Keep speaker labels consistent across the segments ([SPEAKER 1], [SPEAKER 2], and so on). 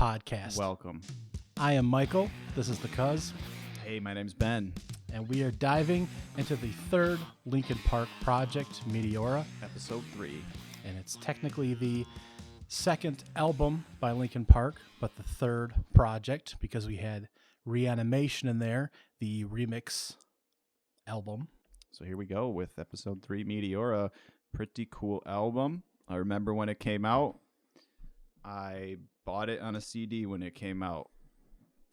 [SPEAKER 1] podcast.
[SPEAKER 2] Welcome.
[SPEAKER 1] I am Michael. This is the Cuz.
[SPEAKER 2] Hey, my name's Ben.
[SPEAKER 1] And we are diving into the third Linkin Park project, Meteora.
[SPEAKER 2] Episode 3.
[SPEAKER 1] And it's technically the second album by Linkin Park, but the third project because we had Reanimation in there, the remix album.
[SPEAKER 2] So here we go with episode 3, Meteora. Pretty cool album. I remember when it came out. I bought it on a CD when it came out.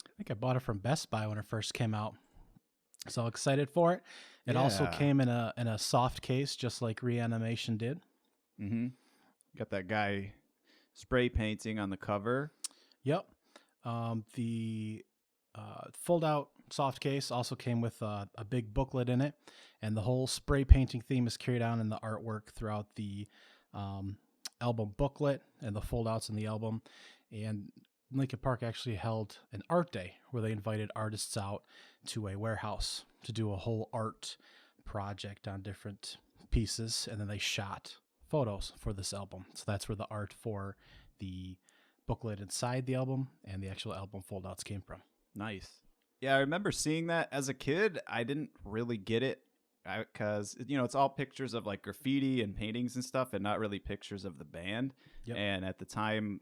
[SPEAKER 1] I think I bought it from Best Buy when it first came out. So excited for it. It also came in a soft case, just like Reanimation did.
[SPEAKER 2] Mm-hmm. Got that guy spray painting on the cover.
[SPEAKER 1] Yep. The fold-out soft case also came with a big booklet in it, and the whole spray painting theme is carried out in the artwork throughout the album booklet and the fold-outs in the album. And Linkin Park actually held an art day where they invited artists out to a warehouse to do a whole art project on different pieces, and then they shot photos for this album. So that's where the art for the booklet inside the album and the actual album fold-outs came from.
[SPEAKER 2] Nice. Yeah, I remember seeing that as a kid. I didn't really get it because, it's all pictures of like graffiti and paintings and stuff and not really pictures of the band.
[SPEAKER 1] Yep.
[SPEAKER 2] And at the time,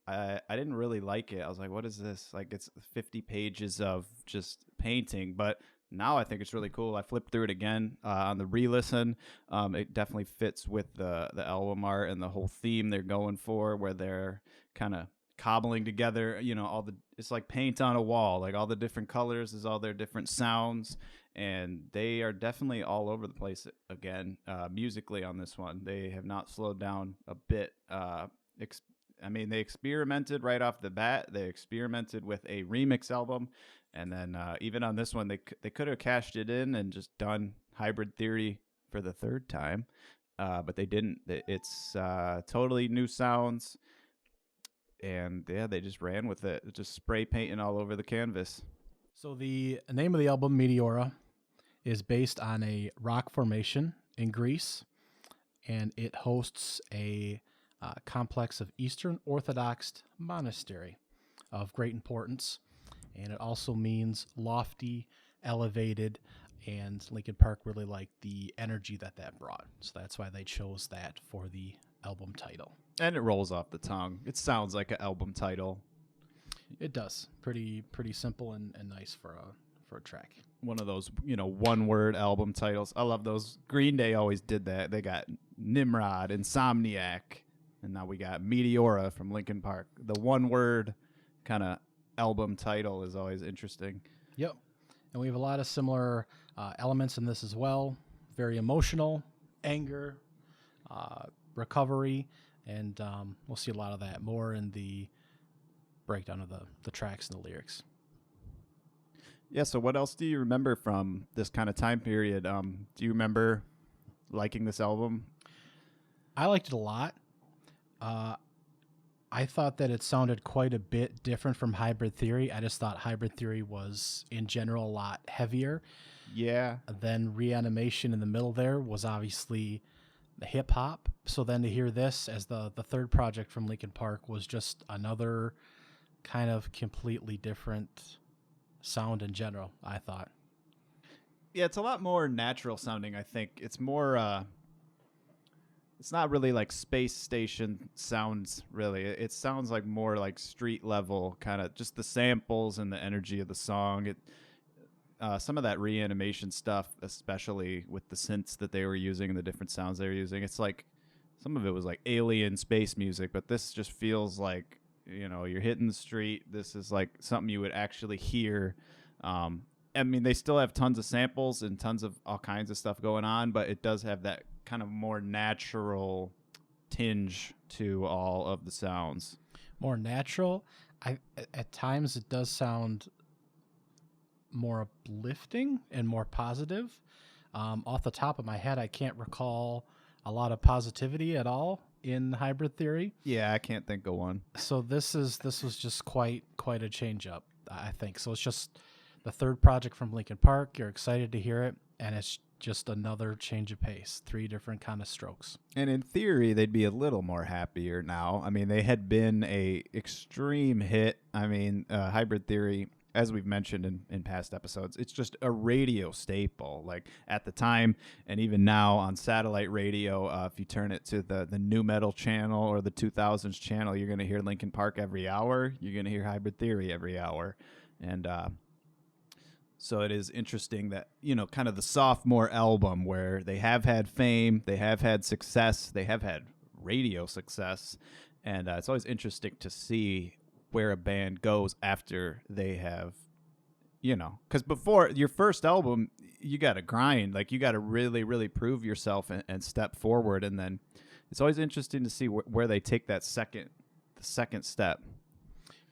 [SPEAKER 2] I didn't really like it. I was like, what is this? Like, it's 50 pages of just painting. But now I think it's really cool. I flipped through it again on the re-listen. It definitely fits with the album art and the whole theme they're going for, where they're kind of cobbling together, it's like paint on a wall, like all the different colors is all their different sounds, and they are definitely all over the place again musically on this one. They have not slowed down a bit. They experimented right off the bat. They experimented with a remix album, and then even on this one, they could have cashed it in and just done Hybrid Theory for the third time, but they didn't. It's totally new sounds. And yeah, they just ran with it, just spray painting all over the canvas.
[SPEAKER 1] So the name of the album, Meteora, is based on a rock formation in Greece, and it hosts a complex of Eastern Orthodox monastery of great importance. And it also means lofty, elevated, and Linkin Park really liked the energy that brought. So that's why they chose that for the album title.
[SPEAKER 2] And it rolls off the tongue. It sounds like an album title.
[SPEAKER 1] It does. Pretty simple and nice for a track.
[SPEAKER 2] One of those, one-word album titles. I love those. Green Day always did that. They got Nimrod, Insomniac, and now we got Meteora from Linkin Park. The one-word kind of album title is always interesting.
[SPEAKER 1] Yep. And we have a lot of similar elements in this as well. Very emotional, anger, recovery, and we'll see a lot of that more in the breakdown of the tracks and the lyrics.
[SPEAKER 2] Yeah, so what else do you remember from this kind of time period? Do you remember liking this album?
[SPEAKER 1] I liked it a lot. I thought that it sounded quite a bit different from Hybrid Theory. I just thought Hybrid Theory was, in general, a lot heavier.
[SPEAKER 2] Yeah.
[SPEAKER 1] Then Reanimation in the middle there was obviously hip hop. So then to hear this as the third project from Linkin Park was just another kind of completely different sound in general, I thought.
[SPEAKER 2] Yeah, it's a lot more natural sounding, I think. It's more it's not really like space station sounds, really. It sounds like more like street level, kind of just the samples and the energy of the song. Some of that Reanimation stuff, especially with the synths that they were using and the different sounds they were using, it's like some of it was like alien space music, but this just feels like, you're hitting the street. This is like something you would actually hear. They still have tons of samples and tons of all kinds of stuff going on, but it does have that kind of more natural tinge to all of the sounds.
[SPEAKER 1] More natural. At times it does sound more uplifting and more positive. Off the top of my head, I can't recall a lot of positivity at all in Hybrid Theory.
[SPEAKER 2] Yeah, I can't think of one.
[SPEAKER 1] So this was just quite a change up, I think. So it's just the third project from Linkin Park. You're excited to hear it, and it's just another change of pace, 3 different kind of strokes.
[SPEAKER 2] And in theory, they'd be a little more happier now. I mean, they had been a extreme hit. I mean, Hybrid Theory, as we've mentioned in past episodes, it's just a radio staple. Like at the time and even now on satellite radio, if you turn it to the new metal channel or the 2000s channel, you're going to hear Linkin Park every hour. You're going to hear Hybrid Theory every hour. And so it is interesting that, kind of the sophomore album where they have had fame, they have had success, they have had radio success. And it's always interesting to see where a band goes after they have, because before your first album, you got to grind, like you got to really, really prove yourself and step forward. And then it's always interesting to see where they take the second step.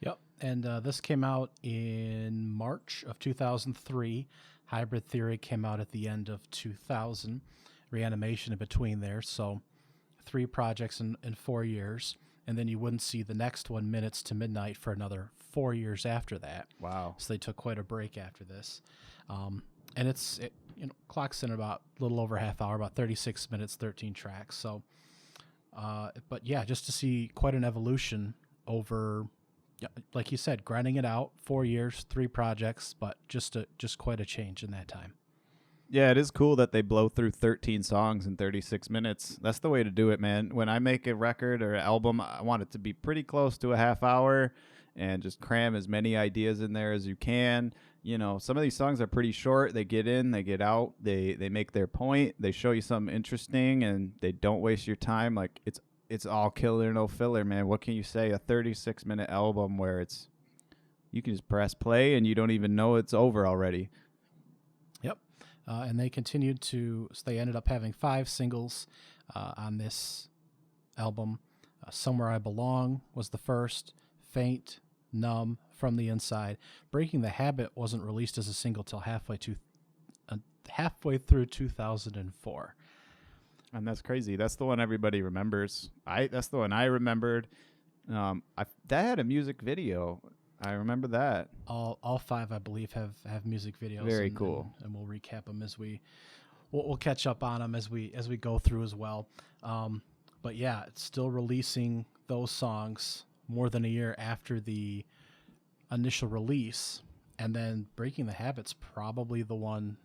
[SPEAKER 1] Yep. And this came out in March of 2003. Hybrid Theory came out at the end of 2000. Reanimation in between there. So 3 projects in 4 years. And then you wouldn't see the next one, Minutes to Midnight, for another 4 years after that.
[SPEAKER 2] Wow.
[SPEAKER 1] So they took quite a break after this. And it clocks in about a little over half hour, about 36 minutes, 13 tracks. So, but yeah, just to see quite an evolution over, like you said, grinding it out, 4 years, 3 projects, but just quite a change in that time.
[SPEAKER 2] Yeah, it is cool that they blow through 13 songs in 36 minutes. That's the way to do it, man. When I make a record or an album, I want it to be pretty close to a half hour and just cram as many ideas in there as you can. Some of these songs are pretty short. They get in, they get out, they make their point, they show you something interesting, and they don't waste your time. Like, it's all killer, no filler, man. What can you say? A 36-minute album where you can just press play and you don't even know it's over already.
[SPEAKER 1] Yep. And they continued so they ended up having 5 singles on this album. Somewhere I Belong was the first, Faint, Numb, From the Inside. Breaking the Habit wasn't released as a single till halfway through 2004.
[SPEAKER 2] And that's crazy. That's the one everybody remembers. That's the one I remembered. That had a music video. I remember that.
[SPEAKER 1] All 5, I believe, have music videos.
[SPEAKER 2] Very cool.
[SPEAKER 1] And we'll recap them as we'll catch up on them as we go through as well. But yeah, it's still releasing those songs more than a year after the initial release, and then Breaking the Habit's probably the one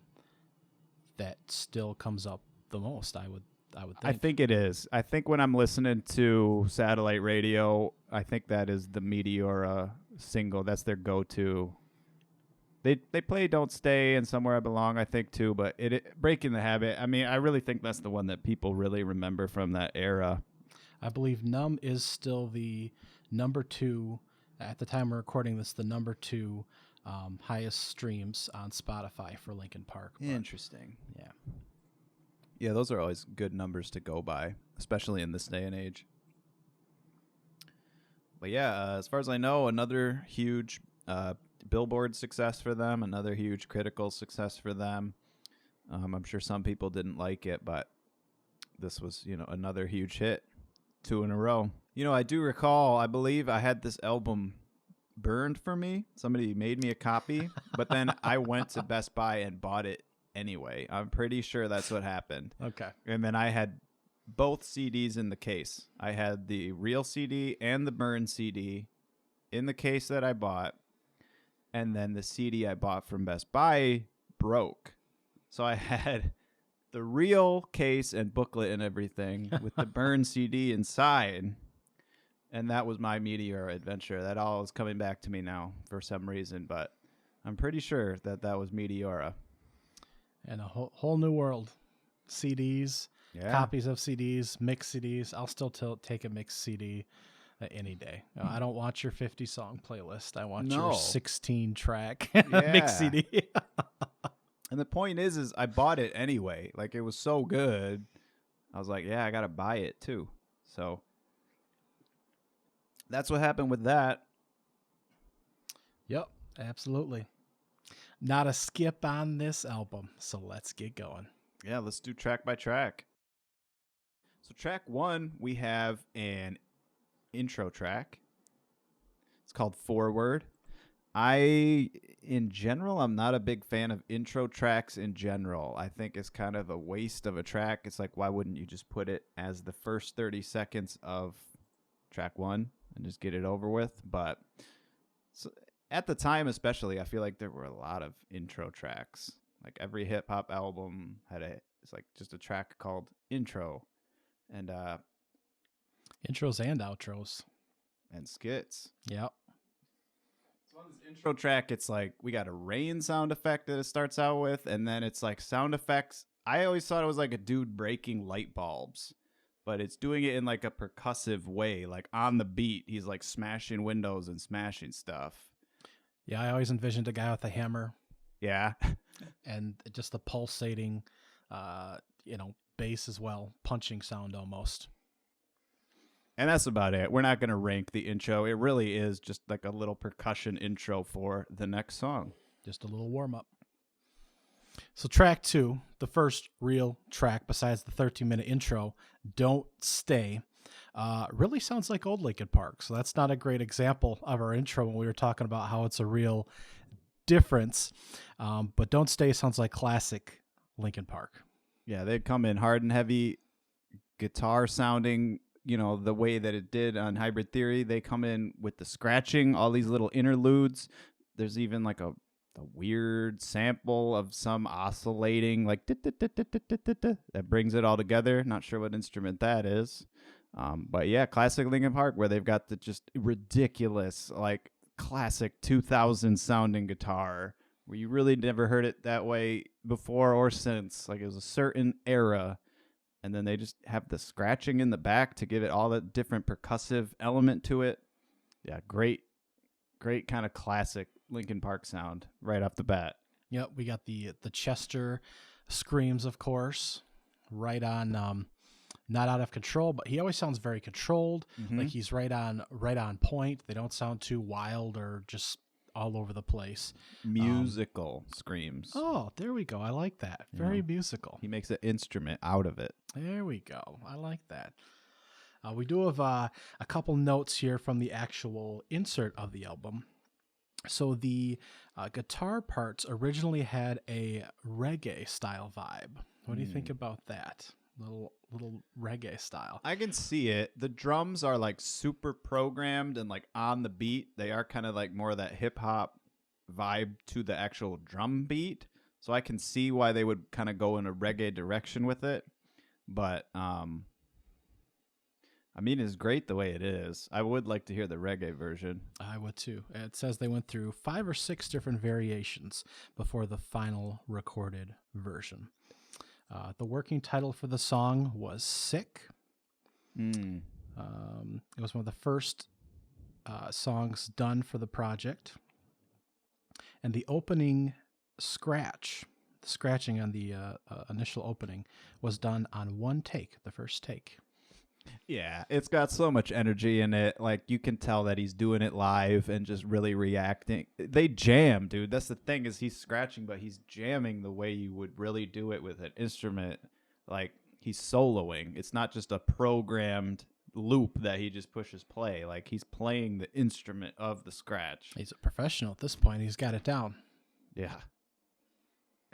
[SPEAKER 1] that still comes up the most. I would think.
[SPEAKER 2] I think it is. I think when I'm listening to satellite radio, I think that is the Meteora single. That's their go-to. They play Don't Stay and Somewhere I Belong, I think, too. But Breaking the Habit, I mean, I really think that's the one that people really remember from that era.
[SPEAKER 1] I believe Numb is still the number 2, at the time we're recording this, the number 2 highest streams on Spotify for Linkin Park.
[SPEAKER 2] Interesting.
[SPEAKER 1] Yeah.
[SPEAKER 2] Yeah, those are always good numbers to go by, especially in this day and age. But yeah, as far as I know, another huge Billboard success for them, another huge critical success for them. I'm sure some people didn't like it, but this was, another huge hit, 2 in a row. I do recall, I believe I had this album burned for me. Somebody made me a copy, but then I went to Best Buy and bought it anyway. I'm pretty sure that's what happened.
[SPEAKER 1] Okay.
[SPEAKER 2] And then I had both CDs in the case. I had the real CD and the burned CD in the case that I bought. And then the CD I bought from Best Buy broke. So I had the real case and booklet and everything with the burned CD inside. And that was my Meteora adventure. That all is coming back to me now for some reason. But I'm pretty sure that was Meteora.
[SPEAKER 1] And a whole new world. CDs, copies of CDs, mixed CDs. I'll still take a mixed CD any day. I don't want your 50-song playlist. I want your 16-track mixed CD.
[SPEAKER 2] And the point is I bought it anyway. Like, it was so good. I was like, yeah, I got to buy it too. So that's what happened with that.
[SPEAKER 1] Yep, absolutely. Not a skip on this album, so let's get going.
[SPEAKER 2] Yeah, let's do track by track. So track 1, we have an intro track. It's called Forward. In general, I'm not a big fan of intro tracks in general. I think it's kind of a waste of a track. It's like, why wouldn't you just put it as the first 30 seconds of track one and just get it over with? But so, at the time, especially, I feel like there were a lot of intro tracks. Like every hip hop album it's like just a track called intro, and
[SPEAKER 1] Intros and outros.
[SPEAKER 2] and skits.
[SPEAKER 1] Yep.
[SPEAKER 2] So on this intro track, it's like we got a rain sound effect that it starts out with, and then it's like sound effects. I always thought it was like a dude breaking light bulbs, but it's doing it in like a percussive way, like on the beat. He's like smashing windows and smashing stuff.
[SPEAKER 1] Yeah, I always envisioned a guy with a hammer.
[SPEAKER 2] Yeah.
[SPEAKER 1] And just the pulsating, bass as well, punching sound almost.
[SPEAKER 2] And that's about it. We're not going to rank the intro. It really is just like a little percussion intro for the next song.
[SPEAKER 1] Just a little warm up. So track 2, the first real track besides the 13-minute intro, Don't Stay, really sounds like old Linkin Park. So that's not a great example of our intro when we were talking about how it's a real difference. But Don't Stay sounds like classic Linkin Park.
[SPEAKER 2] Yeah, they'd come in hard and heavy, guitar sounding, the way that it did on Hybrid Theory. They come in with the scratching, all these little interludes. There's even like a weird sample of some oscillating, like that brings it all together. Not sure what instrument that is. But yeah, classic Linkin Park, where they've got the just ridiculous, like classic 2000 sounding guitar, where you really never heard it that way before or since. Like it was a certain era. And then they just have the scratching in the back to give it all that different percussive element to it. Yeah, great kind of classic Linkin Park sound right off the bat.
[SPEAKER 1] Yep, we got the Chester screams, of course, right on, not out of control, but he always sounds very controlled.
[SPEAKER 2] Mm-hmm.
[SPEAKER 1] Like he's right on point. They don't sound too wild or just all over the place.
[SPEAKER 2] Musical screams.
[SPEAKER 1] Oh, there we go. I like that. Very musical.
[SPEAKER 2] He makes an instrument out of it.
[SPEAKER 1] There we go. I like that. We do have a couple notes here from the actual insert of the album. So the guitar parts originally had a reggae style vibe. What do you think about that? Little reggae style.
[SPEAKER 2] I can see it. The drums are like super programmed and like on the beat. They are kind of like more of that hip hop vibe to the actual drum beat. So I can see why they would kind of go in a reggae direction with it. But I mean, it's great the way it is. I would like to hear the reggae version.
[SPEAKER 1] I would too. It says they went through 5 or 6 different variations before the final recorded version. The working title for the song was Sick. It was one of the first songs done for the project. And the opening scratching on the initial opening was done on one take, the first take.
[SPEAKER 2] Yeah, it's got so much energy in it. Like, you can tell that he's doing it live and just really reacting. They jam, dude. That's the thing, is he's scratching, but he's jamming the way you would really do it with an instrument. Like, he's soloing. It's not just a programmed loop that he just pushes play. Like, he's playing the instrument of the scratch.
[SPEAKER 1] He's a professional at this point. He's got it down.
[SPEAKER 2] Yeah.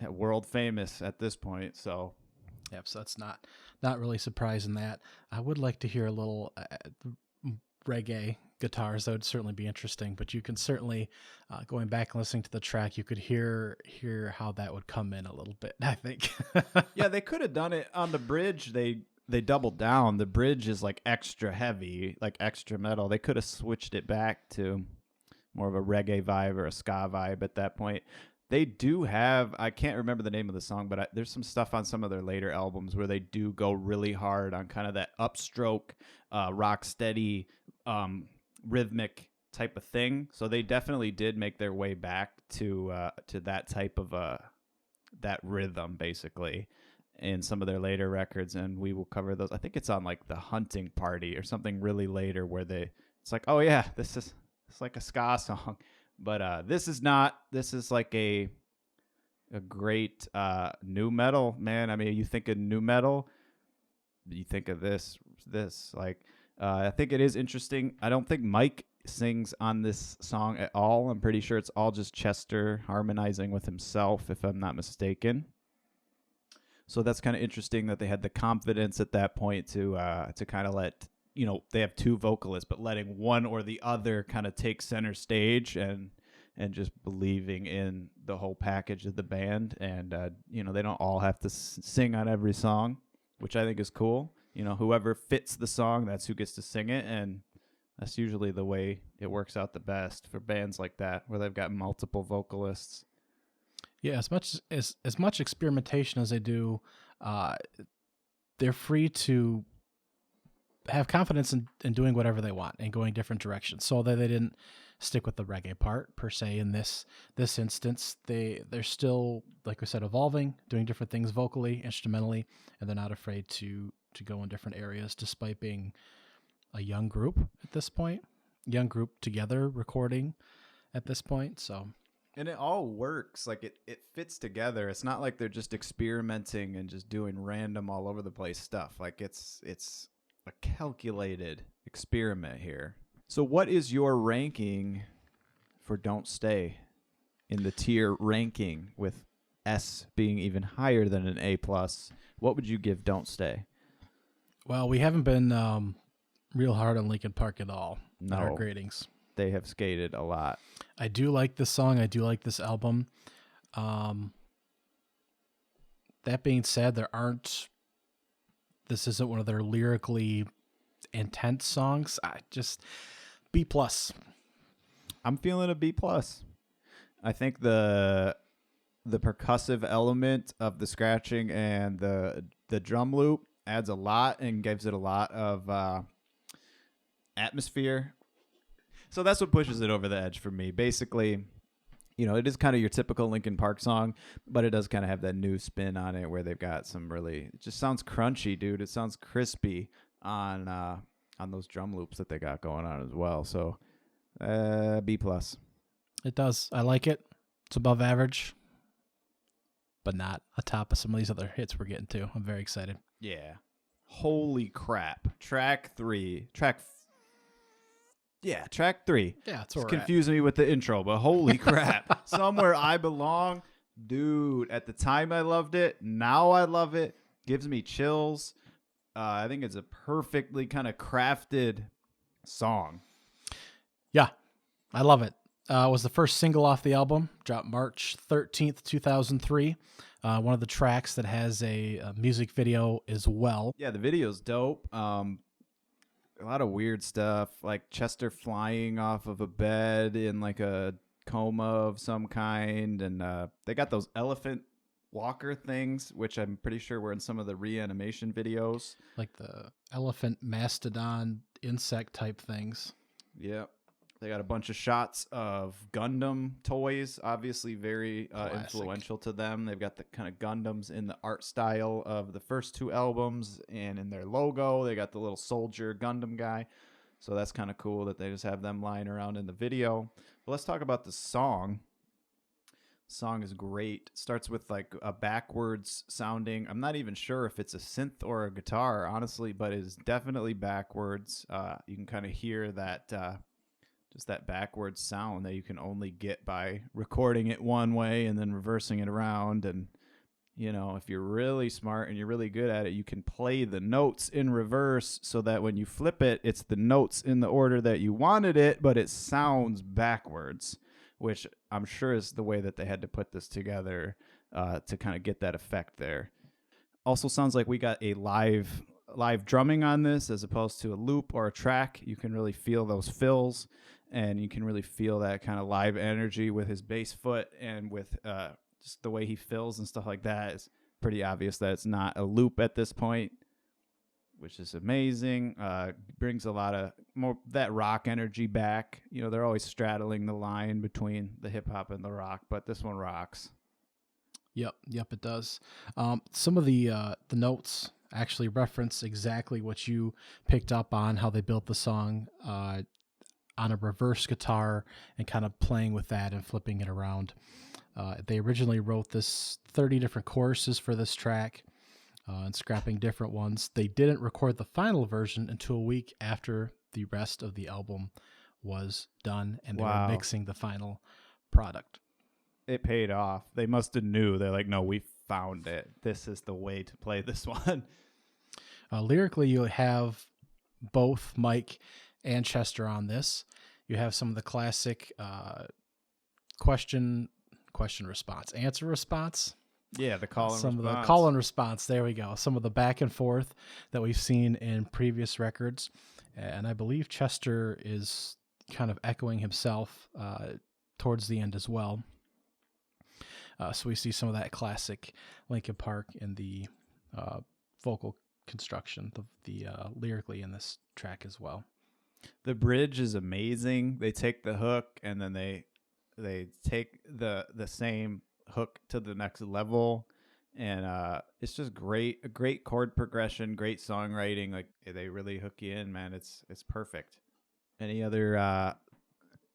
[SPEAKER 2] World famous at this point, so...
[SPEAKER 1] Yep, so that's not really surprising that. I would like to hear a little reggae guitars. That would certainly be interesting, but you can certainly, going back and listening to the track, you could hear how that would come in a little bit, I think.
[SPEAKER 2] Yeah, they could have done it on the bridge. They doubled down. The bridge is like extra heavy, like extra metal. They could have switched it back to more of a reggae vibe or a ska vibe at that point. They do have, I can't remember the name of the song, but there's some stuff on some of their later albums where they do go really hard on kind of that upstroke, rock steady, rhythmic type of thing. So they definitely did make their way back to that type of that rhythm, basically, in some of their later records, and we will cover those. I think it's on like The Hunting Party or something really later where it's like, oh yeah, it's like a ska song. But this is not. This is like a great new metal, man. I mean, you think of new metal, you think of this. Like, I think it is interesting. I don't think Mike sings on this song at all. I'm pretty sure it's all just Chester harmonizing with himself, if I'm not mistaken. So that's kind of interesting that they had the confidence at that point to kind of let, they have two vocalists, but letting one or the other kind of take center stage and just believing in the whole package of the band. And, they don't all have to sing on every song, which I think is cool. Whoever fits the song, that's who gets to sing it. And that's usually the way it works out the best for bands like that, where they've got multiple vocalists.
[SPEAKER 1] Yeah, as much experimentation as they do, they're free to have confidence in doing whatever they want and going different directions. So that they didn't stick with the reggae part per se in this instance. They're still, like we said, evolving, doing different things vocally, instrumentally, and they're not afraid to go in different areas, despite being a young group at this point, young group together recording at this point. So.
[SPEAKER 2] And it all works. Like it fits together. It's not like they're just experimenting and just doing random all over the place stuff. Like it's a calculated experiment here. So what is your ranking for Don't Stay in the tier ranking, with S being even higher than an A+? What would you give Don't Stay?
[SPEAKER 1] Well, we haven't been real hard on Linkin Park at all in our
[SPEAKER 2] No.
[SPEAKER 1] gradings.
[SPEAKER 2] They have skated a lot.
[SPEAKER 1] I do like this song. I do like this album. That being said, this isn't one of their lyrically intense songs. B+.
[SPEAKER 2] I'm feeling a B+. I think the percussive element of the scratching and the drum loop adds a lot and gives it a lot of atmosphere. So that's what pushes it over the edge for me. Basically, it is kind of your typical Linkin Park song, but it does kind of have that new spin on it where they've got some it just sounds crunchy, dude. It sounds crispy on those drum loops that they got going on as well. So B+.
[SPEAKER 1] It does. I like it. It's above average, but not atop of some of these other hits we're getting to. I'm very excited.
[SPEAKER 2] Yeah. Holy crap. Track 3. Track 3.
[SPEAKER 1] Yeah, it's
[SPEAKER 2] confusing me with the intro, but holy crap. Somewhere I Belong. Dude, at the time I loved it. Now I love it. Gives me chills. I think it's a perfectly kind of crafted song.
[SPEAKER 1] Yeah, I love it. It was the first single off the album, dropped March 13th, 2003. One of the tracks that has a music video as well.
[SPEAKER 2] Yeah, the video's dope. A lot of weird stuff, like Chester flying off of a bed in like a coma of some kind. And they got those elephant walker things, which I'm pretty sure were in some of the Reanimation videos.
[SPEAKER 1] Like the elephant mastodon insect type things.
[SPEAKER 2] Yep. They got a bunch of shots of Gundam toys, obviously very influential to them. They've got the kind of Gundams in the art style of the first two albums, and in their logo, they got the little soldier Gundam guy. So that's kind of cool that they just have them lying around in the video. But let's talk about the song. The song is great. It starts with like a backwards sounding. I'm not even sure if it's a synth or a guitar, honestly, but it is definitely backwards. You can kind of hear that... just that backwards sound that you can only get by recording it one way and then reversing it around. And, if you're really smart and you're really good at it, you can play the notes in reverse so that when you flip it, it's the notes in the order that you wanted it, but it sounds backwards, which I'm sure is the way that they had to put this together to kind of get that effect there. Also sounds like we got a live drumming on this as opposed to a loop or a track. You can really feel those fills. And you can really feel that kind of live energy with his bass foot and with just the way he fills and stuff like that. It's pretty obvious that it's not a loop at this point, which is amazing. Brings a lot of more that rock energy back. They're always straddling the line between the hip hop and the rock, but this one rocks.
[SPEAKER 1] Yep, it does. Some of the notes actually reference exactly what you picked up on, how they built the song on a reverse guitar and kind of playing with that and flipping it around. They originally wrote this 30 different choruses for this track and scrapping different ones. They didn't record the final version until a week after the rest of the album was done, and they were
[SPEAKER 2] Wow.
[SPEAKER 1] mixing the final product.
[SPEAKER 2] It paid off. They must have knew. They're like, no, we found it. This is the way to play this one.
[SPEAKER 1] Lyrically, you have both Mike and Chester on this. You have some of the classic question response, answer response.
[SPEAKER 2] Yeah, the call and
[SPEAKER 1] some
[SPEAKER 2] response.
[SPEAKER 1] of the call and response. There we go. Some of the back and forth that we've seen in previous records, and I believe Chester is kind of echoing himself towards the end as well. So we see some of that classic Linkin Park in the vocal construction, the lyrically in this track as well.
[SPEAKER 2] The bridge is amazing. They take the hook and then they take the same hook to the next level, and it's just great. A great chord progression, great songwriting. Like they really hook you in, man. It's perfect. Any other?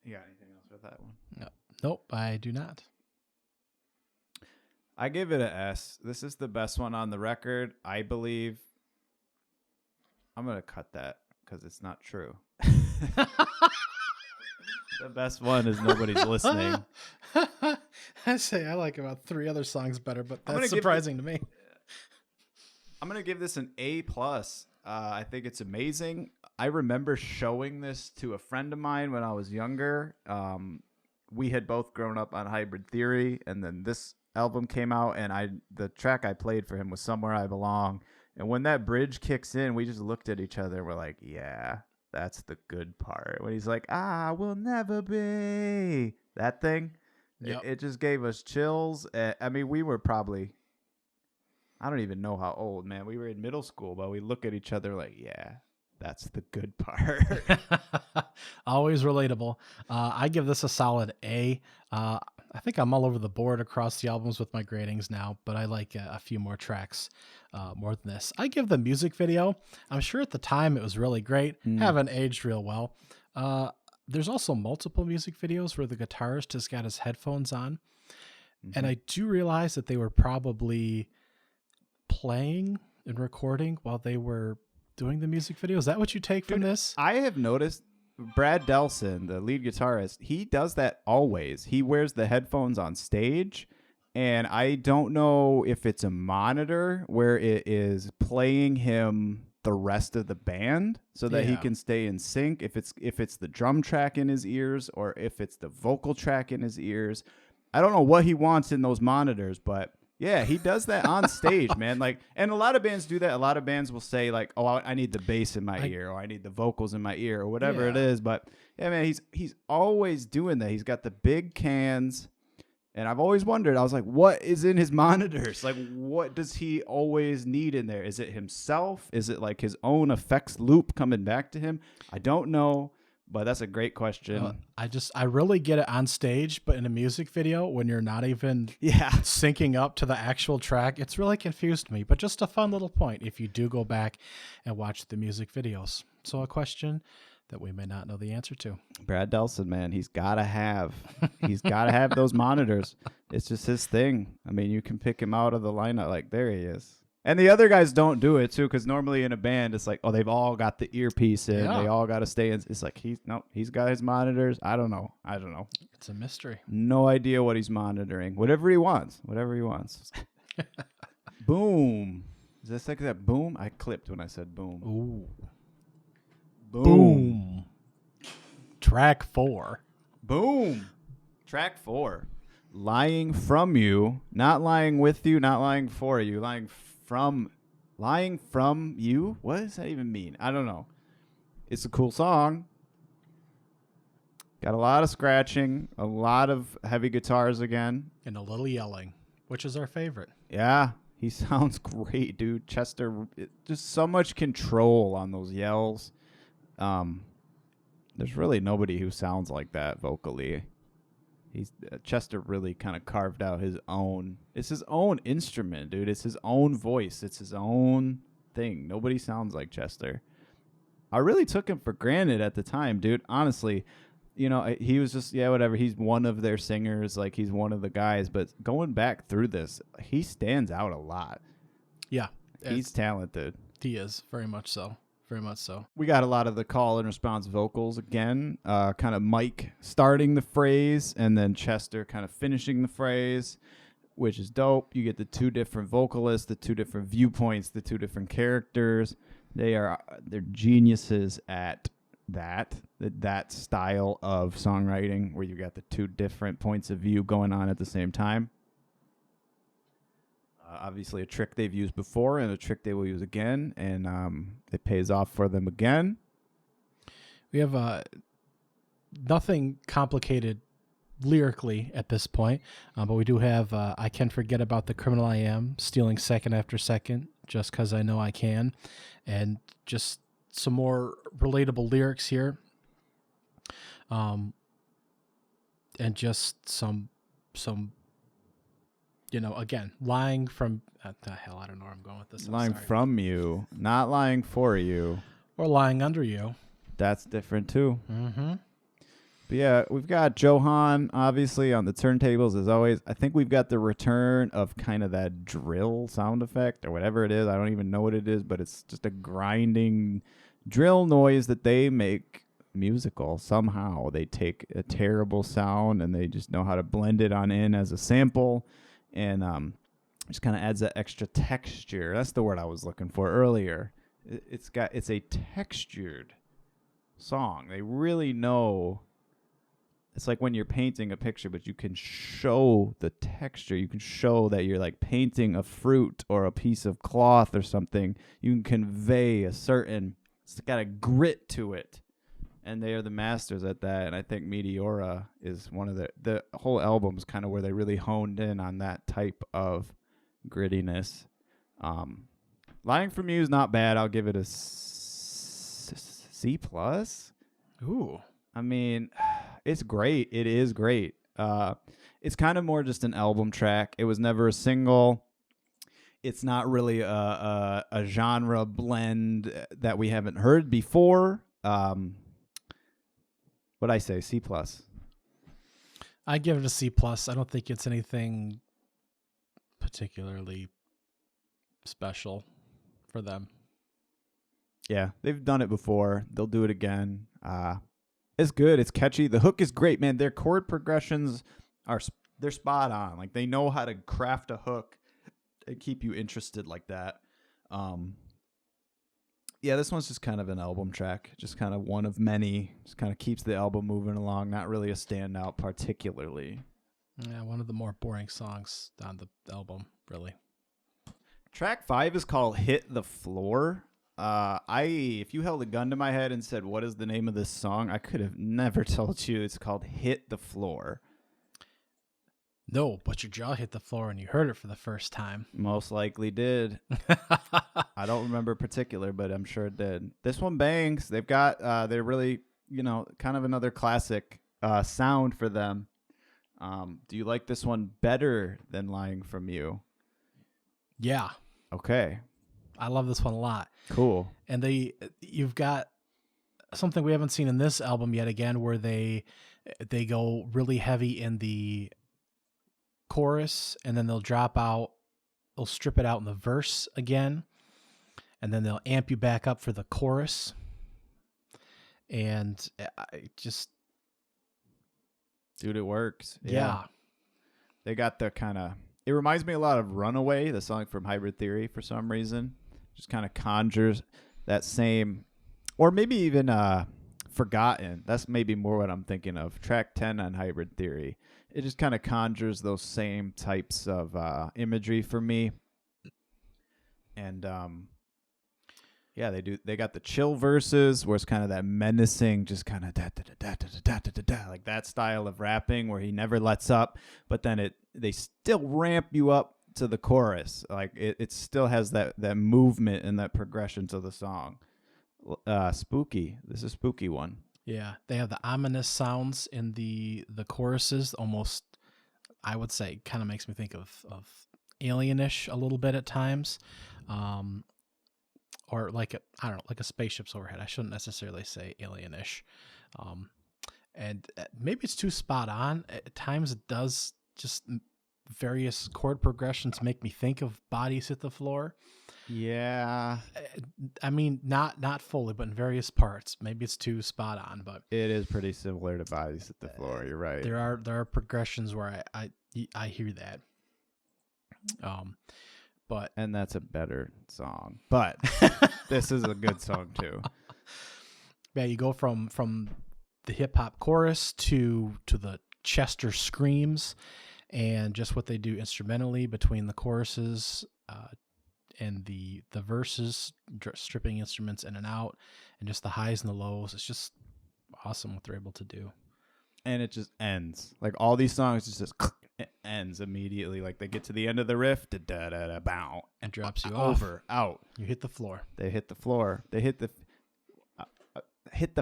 [SPEAKER 2] You got anything else with that one?
[SPEAKER 1] No. Nope, I do not.
[SPEAKER 2] I give it a S. This is the best one on the record, I believe. I'm gonna cut that because it's not true. The best one is Nobody's Listening.
[SPEAKER 1] I say I like about 3 other songs better, but that's surprising to me.
[SPEAKER 2] I'm gonna give this an A+. I think it's amazing. I remember showing this to a friend of mine when I was younger. We had both grown up on Hybrid Theory, and then this album came out, and the track I played for him was Somewhere I Belong. And when that bridge kicks in, we just looked at each other and we're like, yeah, that's the good part. When he's like, I will never be, that thing,
[SPEAKER 1] yep.
[SPEAKER 2] it just gave us chills. I mean, we were probably, I don't even know how old, man. We were in middle school, but we look at each other like, yeah, that's the good part.
[SPEAKER 1] Always relatable. I give this a solid A. I think I'm all over the board across the albums with my gradings now, but I like a few more tracks more than this. I give the music video. I'm sure at the time it was really great. Haven't aged real well. There's also multiple music videos where the guitarist has got his headphones on. And I do realize that they were probably playing and recording while they were doing the music video. Is that what you take from this?
[SPEAKER 2] I have noticed Brad Delson, the lead guitarist, he does that always. He wears the headphones on stage, and I don't know if it's a monitor where it is playing him the rest of the band so that he can stay in sync. If it's the drum track in his ears or if it's the vocal track in his ears. I don't know what he wants in those monitors, but yeah, he does that on stage, man. Like, and a lot of bands do that. A lot of bands will say like, "Oh, I need the bass in my ear, or I need the vocals in my ear, or whatever it is." But yeah, man, he's always doing that. He's got the big cans, and I've always wondered. I was like, what is in his monitors? Like, what does he always need in there? Is it himself? Is it like his own effects loop coming back to him? I don't know. But that's a great question.
[SPEAKER 1] I really get it on stage, but in a music video, when you're not even syncing up to the actual track, it's really confused me. But just a fun little point if you do go back and watch the music videos. So a question that we may not know the answer to.
[SPEAKER 2] Brad Delson, man, he's got to have those monitors. It's just his thing. I mean, you can pick him out of the lineup. Like, there he is. And the other guys don't do it, too, because normally in a band, it's like, oh, they've all got the earpiece in. They all got to stay in. It's like, he's got his monitors. I don't know.
[SPEAKER 1] It's a mystery.
[SPEAKER 2] No idea what he's monitoring. Whatever he wants. Boom. Is this like that boom? I clipped when I said boom.
[SPEAKER 1] Ooh.
[SPEAKER 2] Boom.
[SPEAKER 1] Track 4.
[SPEAKER 2] Boom. Track 4. Lying from you, not lying with you, not lying for you, lying from you. What does that even mean? I don't know. It's a cool song. Got a lot of scratching, a lot of heavy guitars again,
[SPEAKER 1] and a little yelling, which is our favorite.
[SPEAKER 2] Yeah, he sounds great, dude. Chester, just so much control on those yells. There's really nobody who sounds like that vocally. Chester really kind of carved out his own. It's his own instrument, dude. It's his own voice. It's his own thing. Nobody sounds like Chester. I really took him for granted at the time, dude. Honestly, he was just, whatever. He's one of their singers. Like, he's one of the guys. But going back through this, he stands out a lot.
[SPEAKER 1] Yeah.
[SPEAKER 2] He's talented.
[SPEAKER 1] He is, very much so. very much so.
[SPEAKER 2] We got a lot of the call and response vocals again, kind of Mike starting the phrase and then Chester kind of finishing the phrase, which is dope. You get the two different vocalists, the two different viewpoints, the two different characters. They're geniuses at that style of songwriting where you got the two different points of view going on at the same time. Obviously a trick they've used before and a trick they will use again, and it pays off for them again.
[SPEAKER 1] We have nothing complicated lyrically at this point, but we do have I Can Forget About the Criminal I Am, stealing second after second, just because I know I can, and just some more relatable lyrics here, and just some again, lying from the hell, I don't know where I'm going with this.
[SPEAKER 2] Lying from you, not lying for you.
[SPEAKER 1] Or lying under you.
[SPEAKER 2] That's different too.
[SPEAKER 1] Mm-hmm.
[SPEAKER 2] But yeah, we've got Johan, obviously, on the turntables as always. I think we've got the return of kind of that drill sound effect or whatever it is. I don't even know what it is, but it's just a grinding drill noise that they make musical. Somehow they take a terrible sound and they just know how to blend it on in as a sample. And just kind of adds that extra texture. That's the word I was looking for earlier. It's a textured song. They really know. It's like when you're painting a picture, but you can show the texture. You can show that you're like painting a fruit or a piece of cloth or something. You can convey it's got a grit to it. And they are the masters at that. And I think Meteora is one of the whole album is kind of where they really honed in on that type of grittiness. Lying From You is not bad. I'll give it a C+.
[SPEAKER 1] Ooh.
[SPEAKER 2] I mean, it's great. It is great. It's kind of more just an album track. It was never a single. It's not really a genre blend that we haven't heard before. What'd I say? C+.
[SPEAKER 1] I give it a C+. I don't think it's anything particularly special for them.
[SPEAKER 2] Yeah, they've done it before. They'll do it again. It's good. It's catchy. The hook is great, man. Their chord progressions they're spot on. Like they know how to craft a hook and keep you interested like that. Yeah, this one's just kind of an album track, just kind of one of many. Just kind of keeps the album moving along. Not really a standout particularly.
[SPEAKER 1] Yeah, one of the more boring songs on the album, really.
[SPEAKER 2] Track 5 is called Hit the Floor. If you held a gun to my head and said, what is the name of this song? I could have never told you it's called Hit the Floor.
[SPEAKER 1] No, but your jaw hit the floor and you heard it for the first time.
[SPEAKER 2] Most likely did. I don't remember particular, but I'm sure it did. This one bangs. They've got, they're really, kind of another classic sound for them. Do you like this one better than Lying From You?
[SPEAKER 1] Yeah.
[SPEAKER 2] Okay.
[SPEAKER 1] I love this one a lot.
[SPEAKER 2] Cool.
[SPEAKER 1] And you've got something we haven't seen in this album yet again, where they go really heavy in the chorus and then they'll strip it out in the verse again, and then they'll amp you back up for the chorus. And
[SPEAKER 2] dude, it works.
[SPEAKER 1] Yeah.
[SPEAKER 2] They got the kind of, it reminds me a lot of Runaway, the song from Hybrid Theory, for some reason. Just kind of conjures that same, or maybe even Forgotten. That's maybe more what I'm thinking of. Track 10 on Hybrid Theory. It just kind of conjures those same types of imagery for me. And yeah, they got the chill verses where it's kind of that menacing, just kind of like that style of rapping where he never lets up, but then they still ramp you up to the chorus. Like it still has that movement and that progression to the song. Spooky. This is a spooky one.
[SPEAKER 1] Yeah, they have the ominous sounds in the choruses. Almost, I would say, kind of makes me think of Alienish a little bit at times, or like a spaceship's overhead. I shouldn't necessarily say Alienish, and maybe it's too spot on. At times, it does just various chord progressions make me think of Bodies Hit the Floor.
[SPEAKER 2] Yeah,
[SPEAKER 1] I mean, not fully, but in various parts. Maybe it's too spot on, but
[SPEAKER 2] it is pretty similar to Bodies at the Floor. You're right.
[SPEAKER 1] there are progressions where I hear that. But
[SPEAKER 2] And that's a better song. But this is a good song too.
[SPEAKER 1] yeah, you go from the hip hop chorus to the Chester screams, and just what they do instrumentally between the choruses and the verses, stripping instruments in and out, and just the highs and the lows. It's just awesome what they're able to do.
[SPEAKER 2] And it just ends. Like all these songs, just it ends immediately. Like they get to the end of the riff, da da da da, bow,
[SPEAKER 1] and drops you
[SPEAKER 2] over, out.
[SPEAKER 1] You hit the floor.
[SPEAKER 2] They hit the floor. They hit the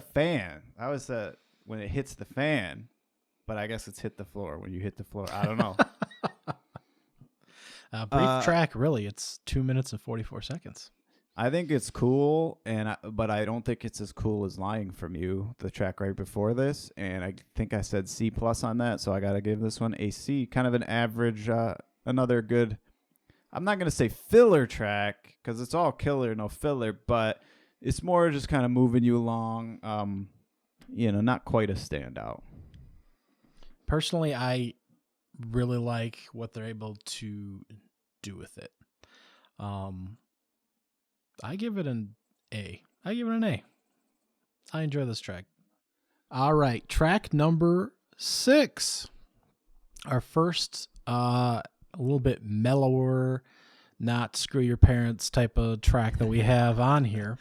[SPEAKER 2] fan. That was when it hits the fan, but I guess it's hit the floor when you hit the floor. I don't know.
[SPEAKER 1] Brief track, really. It's 2 minutes and 44 seconds.
[SPEAKER 2] I think it's cool, but I don't think it's as cool as "Lying from You," the track right before this. And I think I said C+ on that, so I got to give this one a C. Kind of an average, another good. I'm not gonna say filler track because it's all killer, no filler, but it's more just kind of moving you along. Not quite a standout.
[SPEAKER 1] Personally, I really like what they're able to do with it. I give it an A. I enjoy this track. All right, track number 6. Our first, a little bit mellower, not screw your parents type of track that we have on here.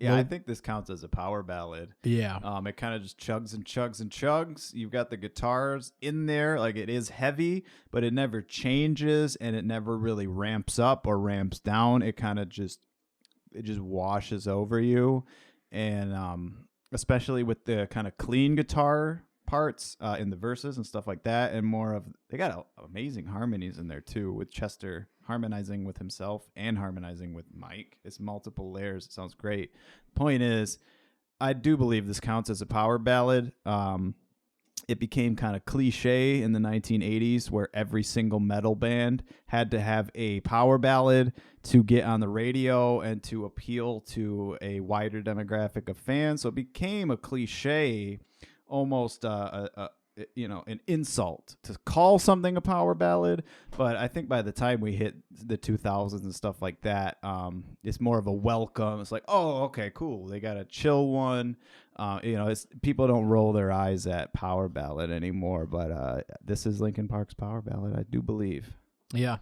[SPEAKER 2] Yeah, I think this counts as a power ballad.
[SPEAKER 1] Yeah.
[SPEAKER 2] It kind of just chugs and chugs and chugs. You've got the guitars in there. Like it is heavy, but it never changes and it never really ramps up or ramps down. It kind of just washes over you. And especially with the kind of clean guitar parts in the verses and stuff like that, and they got amazing harmonies in there too, with Chester harmonizing with himself and harmonizing with Mike. It's multiple layers. It sounds great. Point is, I do believe this counts as a power ballad. It became kind of cliche in the 1980s where every single metal band had to have a power ballad to get on the radio and to appeal to a wider demographic of fans. So it became a cliche, almost an insult to call something a power ballad. But I think by the time we hit the 2000s and stuff like that, it's more of a welcome. It's like, oh, okay, cool. They got a chill one. People don't roll their eyes at power ballad anymore. But this is Linkin Park's power ballad, I do believe.
[SPEAKER 1] Yeah.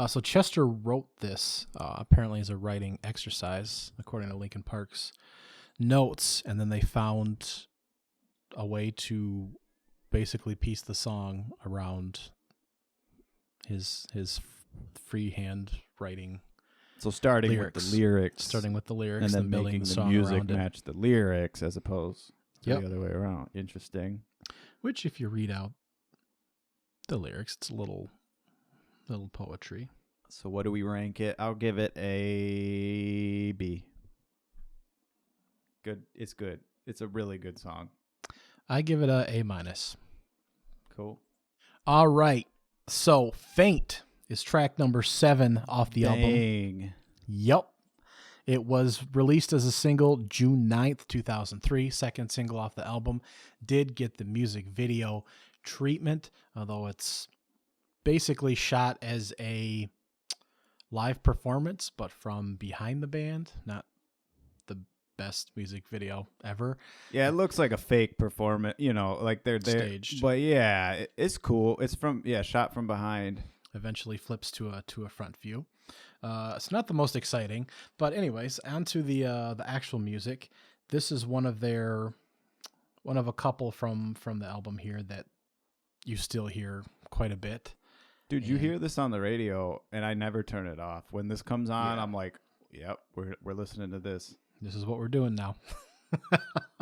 [SPEAKER 1] So Chester wrote this apparently as a writing exercise, according to Linkin Park's notes, and then they found a way to basically piece the song around his freehand writing.
[SPEAKER 2] So starting with the lyrics,
[SPEAKER 1] and then
[SPEAKER 2] then
[SPEAKER 1] building
[SPEAKER 2] making
[SPEAKER 1] the
[SPEAKER 2] the
[SPEAKER 1] song
[SPEAKER 2] music
[SPEAKER 1] around
[SPEAKER 2] match the lyrics as opposed to
[SPEAKER 1] Yep.
[SPEAKER 2] the other way around. Interesting.
[SPEAKER 1] Which, if you read out the lyrics, it's a little poetry.
[SPEAKER 2] So what do we rank it? I'll give it a B. Good. It's good. It's a really good song.
[SPEAKER 1] I give it a A-.
[SPEAKER 2] Cool.
[SPEAKER 1] All right. So Faint is track number 7 off the album.
[SPEAKER 2] Dang.
[SPEAKER 1] Yep. It was released as a single June 9th, 2003. Second single off the album. Did get the music video treatment, although it's basically shot as a live performance, but from behind the band. Not the best music video ever.
[SPEAKER 2] Yeah, it looks like a fake performance, like they're there.
[SPEAKER 1] Staged.
[SPEAKER 2] But yeah, it's cool. It's shot from behind.
[SPEAKER 1] Eventually flips to a front view. It's not the most exciting, but anyways, onto the actual music. This is one of a couple from the album here that you still hear quite a bit.
[SPEAKER 2] Dude, you hear this on the radio, and I never turn it off. When this comes on, I'm like, "Yep, we're listening to this.
[SPEAKER 1] This is what we're doing now."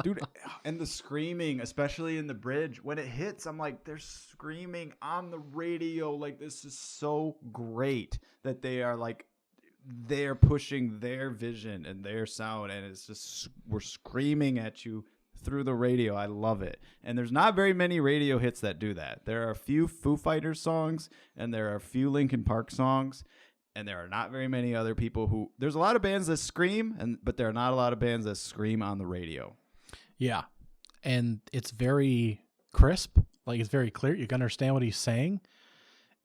[SPEAKER 2] Dude, and the screaming, especially in the bridge, when it hits, I'm like, they're screaming on the radio. Like, this is so great that they are like, they're pushing their vision and their sound, and it's just, we're screaming at you through the radio. I love it. And there's not very many radio hits that do that. There are a few Foo Fighters songs, and there are a few Linkin Park songs, and there are not very many other people who... There's a lot of bands that scream, but there are not a lot of bands that scream on the radio.
[SPEAKER 1] Yeah. And it's very crisp. Like, it's very clear. You can understand what he's saying.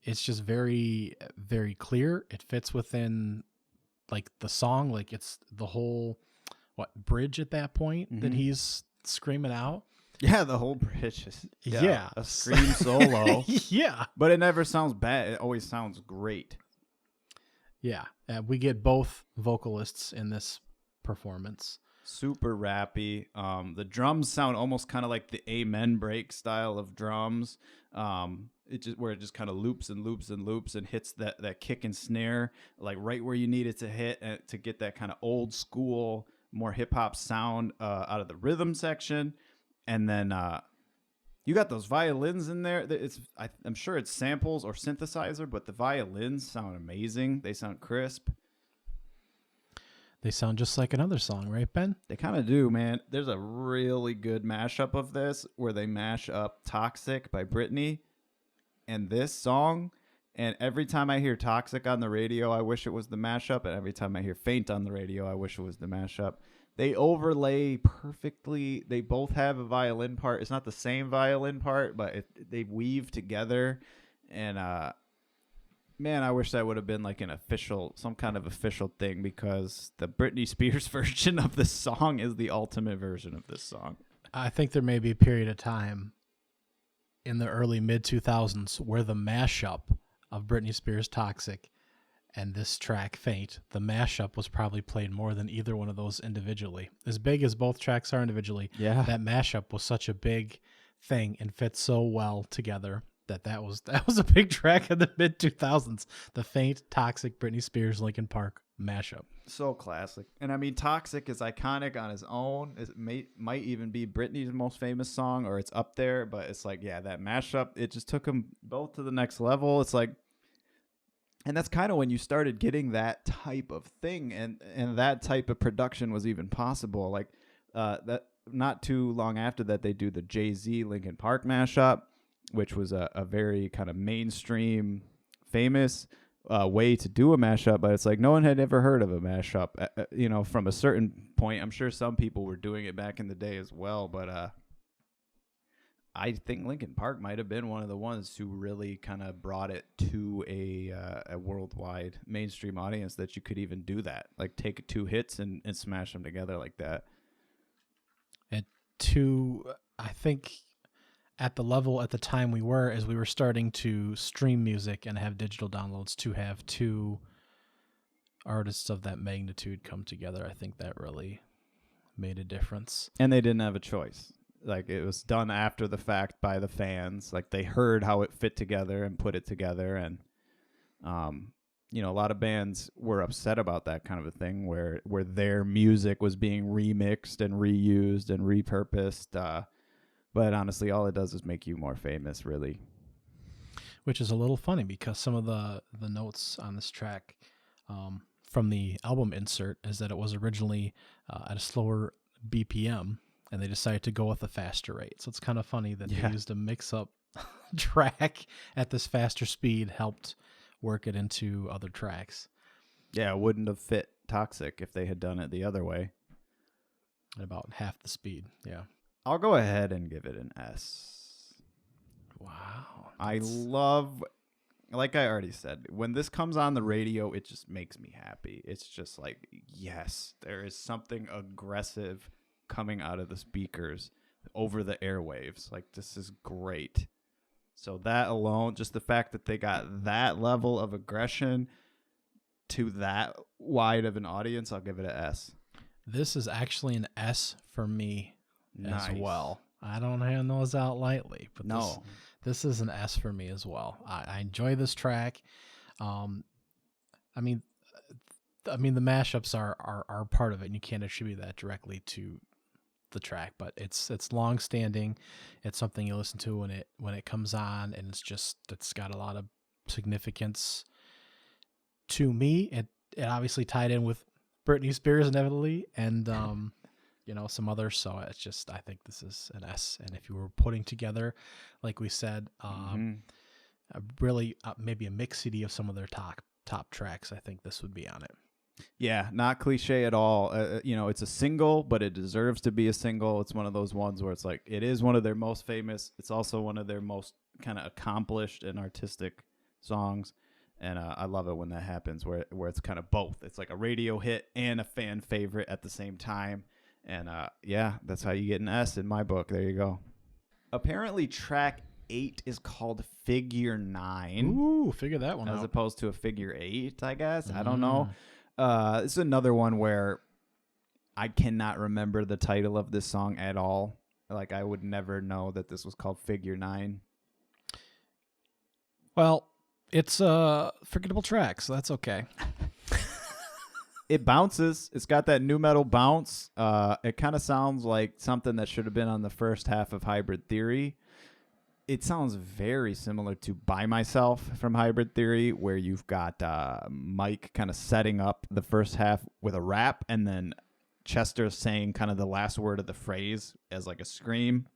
[SPEAKER 1] It's just very, very clear. It fits within, like, the song. Like, it's the whole, bridge at that point that he's screaming out.
[SPEAKER 2] Yeah, the whole bridge is
[SPEAKER 1] Yeah.
[SPEAKER 2] a scream solo.
[SPEAKER 1] Yeah.
[SPEAKER 2] But it never sounds bad. It always sounds great.
[SPEAKER 1] Yeah. We get both vocalists in this performance.
[SPEAKER 2] Super rappy. The drums sound almost kind of like the amen break style of drums. It just kind of loops and loops and loops and hits that kick and snare like right where you need it to hit to get that kind of old school, more hip hop sound out of the rhythm section. And then you got those violins in there. I'm sure it's samples or synthesizer, but the violins sound amazing. They sound crisp.
[SPEAKER 1] They sound just like another song, right, Ben?
[SPEAKER 2] They kind of do, man. There's a really good mashup of this where they mash up Toxic by Britney and this song. And every time I hear Toxic on the radio, I wish it was the mashup. And every time I hear Faint on the radio, I wish it was the mashup. They overlay perfectly. They both have a violin part. It's not the same violin part, but they weave together. And, man, I wish that would have been like some kind of official thing, because the Britney Spears version of this song is the ultimate version of this song.
[SPEAKER 1] I think there may be a period of time in the early mid-2000s where the mashup of Britney Spears' Toxic and this track Faint, the mashup was probably played more than either one of those individually. As big as both tracks are individually, that mashup was such a big thing and fit so well together. That was a big track in the mid-2000s. The Faint, Toxic, Britney Spears, Linkin Park mashup.
[SPEAKER 2] So classic. And I mean, Toxic is iconic on its own. It might even be Britney's most famous song, or it's up there. But it's like, yeah, that mashup, it just took them both to the next level. It's like, and that's kind of when you started getting that type of thing, and that type of production was even possible. Like that, not too long after that, they do the Jay-Z Linkin Park mashup, which was a very kind of mainstream, famous way to do a mashup. But it's like no one had ever heard of a mashup, from a certain point. I'm sure some people were doing it back in the day as well. But I think Linkin Park might have been one of the ones who really kind of brought it to a worldwide mainstream audience, that you could even do that. Like take two hits and smash them together like that.
[SPEAKER 1] I think... at the level at the time we were starting to stream music and have digital downloads, to have two artists of that magnitude come together, I think that really made a difference.
[SPEAKER 2] And they didn't have a choice. Like, it was done after the fact by the fans. Like, they heard how it fit together and put it together. And, a lot of bands were upset about that kind of a thing where their music was being remixed and reused and repurposed. But honestly, all it does is make you more famous, really.
[SPEAKER 1] Which is a little funny, because some of the notes on this track from the album insert is that it was originally at a slower BPM, and they decided to go with a faster rate. So it's kind of funny that they used a mix-up track at this faster speed, helped work it into other tracks.
[SPEAKER 2] Yeah, it wouldn't have fit Toxic if they had done it the other way.
[SPEAKER 1] At about half the speed, yeah.
[SPEAKER 2] I'll go ahead and give it an S.
[SPEAKER 1] Wow.
[SPEAKER 2] I love, like I already said, when this comes on the radio, it just makes me happy. It's just like, yes, there is something aggressive coming out of the speakers over the airwaves. Like, this is great. So that alone, just the fact that they got that level of aggression to that wide of an audience, I'll give it an S.
[SPEAKER 1] This is actually an S for me.
[SPEAKER 2] Nice.
[SPEAKER 1] As well. I don't hand those out lightly, but
[SPEAKER 2] no,
[SPEAKER 1] this is an S for me as well. I enjoy this track. I mean the mashups are part of it, and you can't attribute that directly to the track, but it's long standing. It's something you listen to when it comes on, and it's got a lot of significance to me. It obviously tied in with Britney Spears inevitably, and some others. So it's just, I think this is an S. And if you were putting together, like we said, really maybe a mix CD of some of their top tracks, I think this would be on it.
[SPEAKER 2] Yeah, not cliche at all. It's a single, but it deserves to be a single. It's one of those ones where it's like, it is one of their most famous. It's also one of their most kind of accomplished and artistic songs. And I love it when that happens, where it's kind of both. It's like a radio hit and a fan favorite at the same time. And that's how you get an S in my book. There you go. Apparently, track 8 is called Figure 9.
[SPEAKER 1] Ooh, figure that one out.
[SPEAKER 2] As opposed to a figure 8, I guess. I don't know. This is another one where I cannot remember the title of this song at all. Like, I would never know that this was called Figure 9.
[SPEAKER 1] Well, it's a forgettable track, so that's okay.
[SPEAKER 2] It bounces. It's got that new metal bounce. It kind of sounds like something that should have been on the first half of Hybrid Theory. It sounds very similar to By Myself from Hybrid Theory, where you've got Mike kind of setting up the first half with a rap, and then Chester saying kind of the last word of the phrase as like a scream.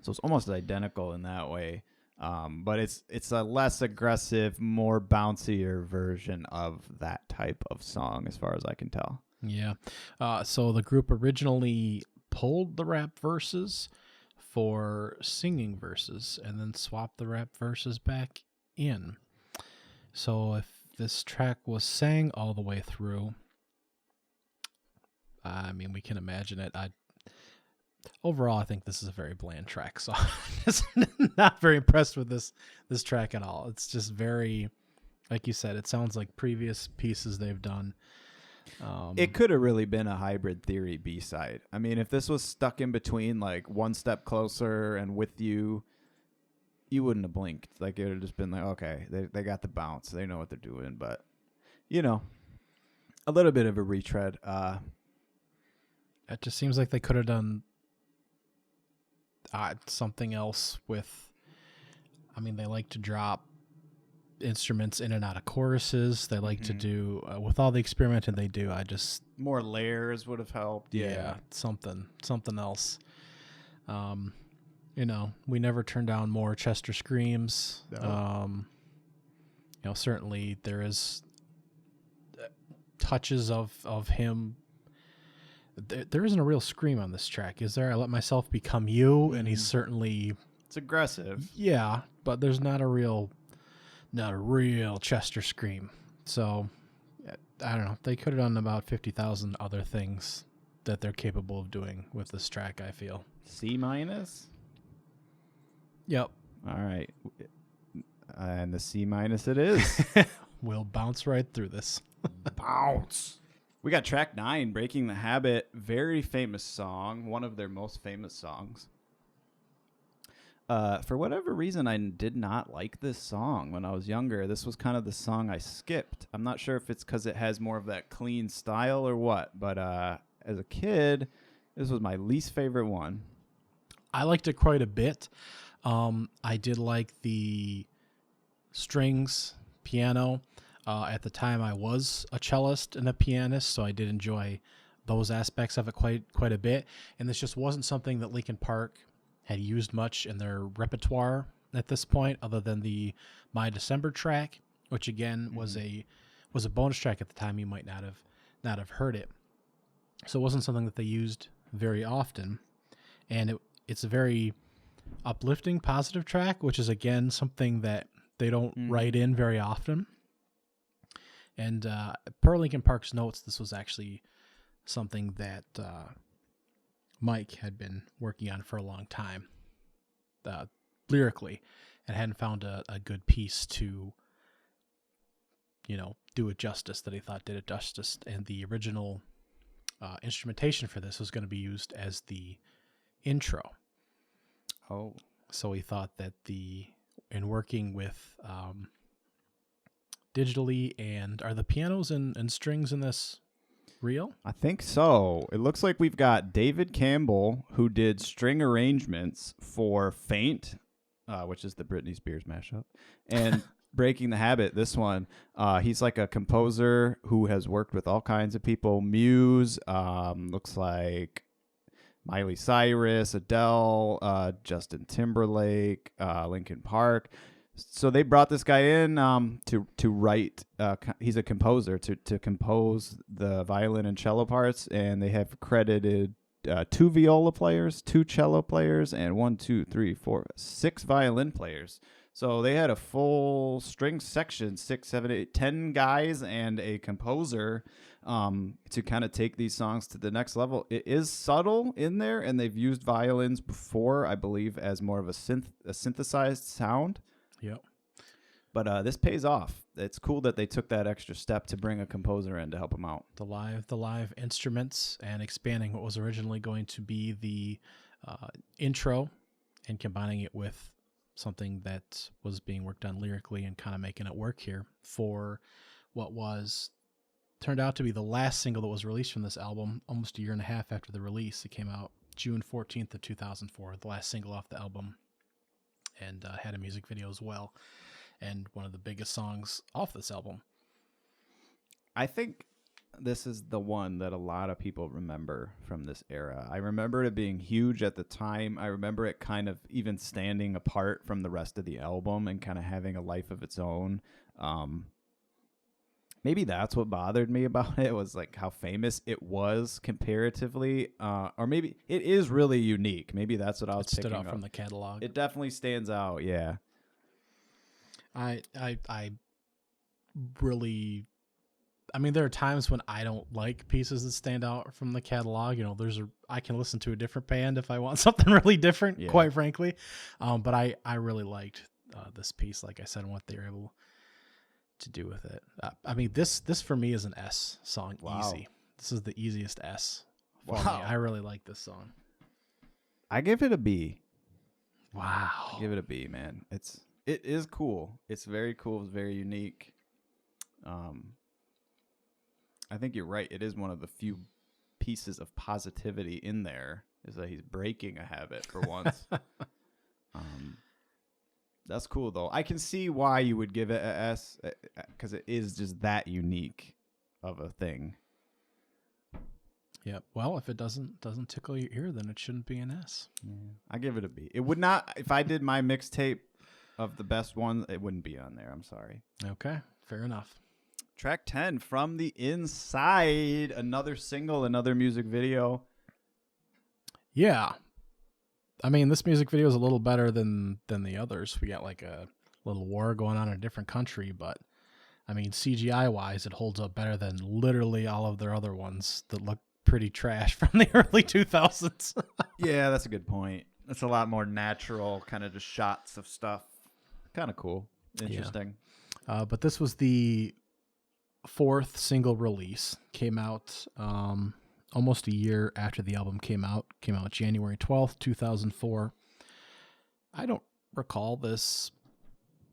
[SPEAKER 2] So it's almost identical in that way. But it's a less aggressive, more bouncier version of that type of song, as far as I can tell.
[SPEAKER 1] Yeah. So the group originally pulled the rap verses for singing verses and then swap the rap verses back in. So if this track was sang all the way through, I mean, we can imagine it. Overall, I think this is a very bland track, so I'm not very impressed with this track at all. It's just very, like you said, it sounds like previous pieces they've done.
[SPEAKER 2] It could have really been a Hybrid Theory B-side. I mean, if this was stuck in between, like One Step Closer and With You, you wouldn't have blinked. Like, it would have just been like, okay, they got the bounce. They know what they're doing. But, a little bit of a retread.
[SPEAKER 1] It just seems like they could have done something else with, I mean, they like to drop instruments in and out of choruses. They like to do with all the experimenting they do.
[SPEAKER 2] More layers would have helped.
[SPEAKER 1] Yeah, something else. We never turn down more Chester screams.
[SPEAKER 2] No.
[SPEAKER 1] Certainly there is touches of him. There isn't a real scream on this track, is there? I Let Myself Become You, and he's certainly,
[SPEAKER 2] it's aggressive.
[SPEAKER 1] Yeah, but there's not a real Chester scream. So I don't know. They could have done about 50,000 other things that they're capable of doing with this track, I feel.
[SPEAKER 2] C minus?
[SPEAKER 1] Yep.
[SPEAKER 2] All right. And the C minus it is.
[SPEAKER 1] We'll bounce right through this.
[SPEAKER 2] Bounce. We got track 9, Breaking the Habit. Very famous song. One of their most famous songs. For whatever reason, I did not like this song when I was younger. This was kind of the song I skipped. I'm not sure if it's because it has more of that clean style or what, but as a kid, this was my least favorite one.
[SPEAKER 1] I liked it quite a bit. I did like the strings, piano. At the time, I was a cellist and a pianist, so I did enjoy those aspects of it quite a bit. And this just wasn't something that Linkin Park had used much in their repertoire at this point, other than the My December track, which again was a bonus track at the time. You might not have heard it, so it wasn't something that they used very often. And it's a very uplifting, positive track, which is again something that they don't write in very often. And per Linkin Park's notes, this was actually something that Mike had been working on for a long time, lyrically, and hadn't found a good piece to, do it justice, that he thought did it justice. And the original instrumentation for this was going to be used as the intro.
[SPEAKER 2] Oh.
[SPEAKER 1] So he thought that in working with digitally, and are the pianos and strings in this real?
[SPEAKER 2] I think so. It looks like we've got David Campbell, who did string arrangements for Faint, which is the Britney Spears mashup, and Breaking the Habit, this one, he's like a composer who has worked with all kinds of people. Muse, looks like Miley Cyrus, Adele, Justin Timberlake, Linkin Park. So they brought this guy in to write. He's a composer to compose the violin and cello parts, and they have credited 2 viola players, 2 cello players, and 6 violin players. So they had a full string section, 6, 7, 8, 10 guys and a composer to kind of take these songs to the next level. It is subtle in there, and they've used violins before, I believe, as more of a synthesized sound.
[SPEAKER 1] Yep.
[SPEAKER 2] But this pays off. It's cool that they took that extra step to bring a composer in to help them out.
[SPEAKER 1] The live instruments and expanding what was originally going to be the intro and combining it with something that was being worked on lyrically and kind of making it work here for what turned out to be the last single that was released from this album almost a year and a half after the release. It came out June 14th of 2004, the last single off the album, and had a music video as well, and one of the biggest songs off this album.
[SPEAKER 2] I think this is the one that a lot of people remember from this era. I remember it being huge at the time. I remember it kind of even standing apart from the rest of the album and kind of having a life of its own. Maybe that's what bothered me about it, was like how famous it was comparatively, or maybe it is really unique. Maybe that's what I was picking up.
[SPEAKER 1] Stood out from the catalog.
[SPEAKER 2] It definitely stands out. Yeah.
[SPEAKER 1] I really, I mean, there are times when I don't like pieces that stand out from the catalog. You know, I can listen to a different band if I want something really different, quite frankly. But I really liked this piece, like I said, and what they were able to do with it. I mean, this for me is an S song.
[SPEAKER 2] Wow.
[SPEAKER 1] Easy. This is the easiest S for me. I really like this song.
[SPEAKER 2] I give it a B.
[SPEAKER 1] Wow.
[SPEAKER 2] I give it a B, man. It is cool. It's very cool. It's very unique. I think you're right. It is one of the few pieces of positivity in there, is that he's breaking a habit for once. That's cool, though. I can see why you would give it a S, because it is just that unique of a thing.
[SPEAKER 1] Yeah. Well, if it doesn't tickle your ear, then it shouldn't be an S.
[SPEAKER 2] Yeah. I give it a B. It would not, if I did my mixtape of the best ones, it wouldn't be on there. I'm sorry.
[SPEAKER 1] Okay. Fair enough.
[SPEAKER 2] Track 10, From the Inside. Another single, another music video.
[SPEAKER 1] Yeah. I mean, this music video is a little better than the others. We got like a little war going on in a different country, but I mean, CGI-wise, it holds up better than literally all of their other ones that look pretty trash from the early 2000s.
[SPEAKER 2] Yeah, that's a good point. It's a lot more natural, kind of just shots of stuff. Kind of cool. Interesting.
[SPEAKER 1] Yeah. But this was the 4th single release. Came out almost a year after the album came out. Came out January 12th, 2004. I don't recall this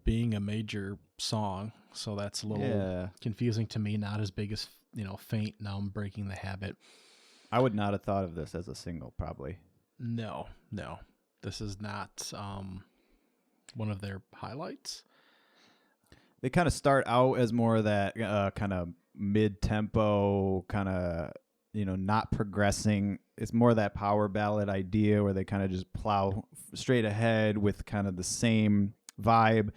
[SPEAKER 1] being a major song, so that's a little confusing to me. Not as big as, Faint, Now I'm Breaking the Habit.
[SPEAKER 2] I would not have thought of this as a single, probably.
[SPEAKER 1] No. This is not one of their highlights.
[SPEAKER 2] They kind of start out as more of that kind of mid-tempo, kind of, not progressing. It's more of that power ballad idea where they kind of just plow straight ahead with kind of the same vibe.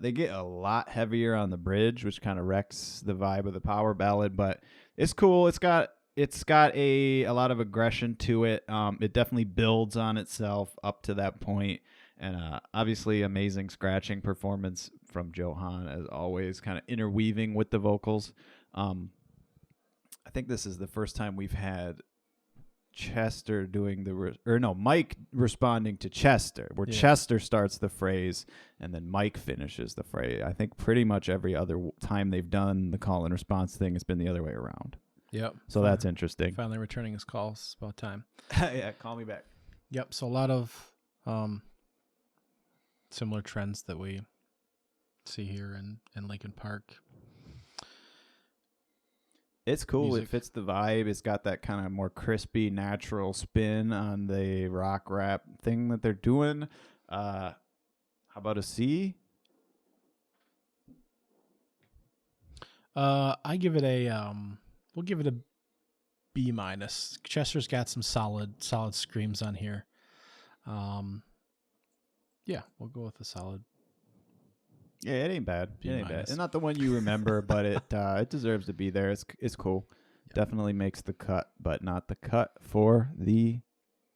[SPEAKER 2] They get a lot heavier on the bridge, which kind of wrecks the vibe of the power ballad, but it's cool. It's got a lot of aggression to it. It definitely builds on itself up to that point. And obviously amazing scratching performance from Johan, as always, kind of interweaving with the vocals. I think this is the first time we've had Chester doing Mike responding to Chester, where Chester starts the phrase and then Mike finishes the phrase. I think pretty much every other time they've done the call and response thing, it's been the other way around.
[SPEAKER 1] Yep.
[SPEAKER 2] So that's interesting.
[SPEAKER 1] Finally returning his calls. It's about time.
[SPEAKER 2] Yeah, call me back.
[SPEAKER 1] Yep. So a lot of similar trends that we see here in Linkin Park.
[SPEAKER 2] It's cool.
[SPEAKER 1] Music.
[SPEAKER 2] It fits the vibe. It's got that kind of more crispy, natural spin on the rock rap thing that they're doing. How about a C?
[SPEAKER 1] I give it a we'll give it a B minus. Chester's got some solid screams on here. Yeah, we'll go with a solid.
[SPEAKER 2] Yeah, it ain't bad.
[SPEAKER 1] B
[SPEAKER 2] It ain't bad.
[SPEAKER 1] minus.
[SPEAKER 2] It's not the one you remember, but it deserves to be there. It's cool.
[SPEAKER 1] Yep.
[SPEAKER 2] Definitely makes the cut, but not the cut for the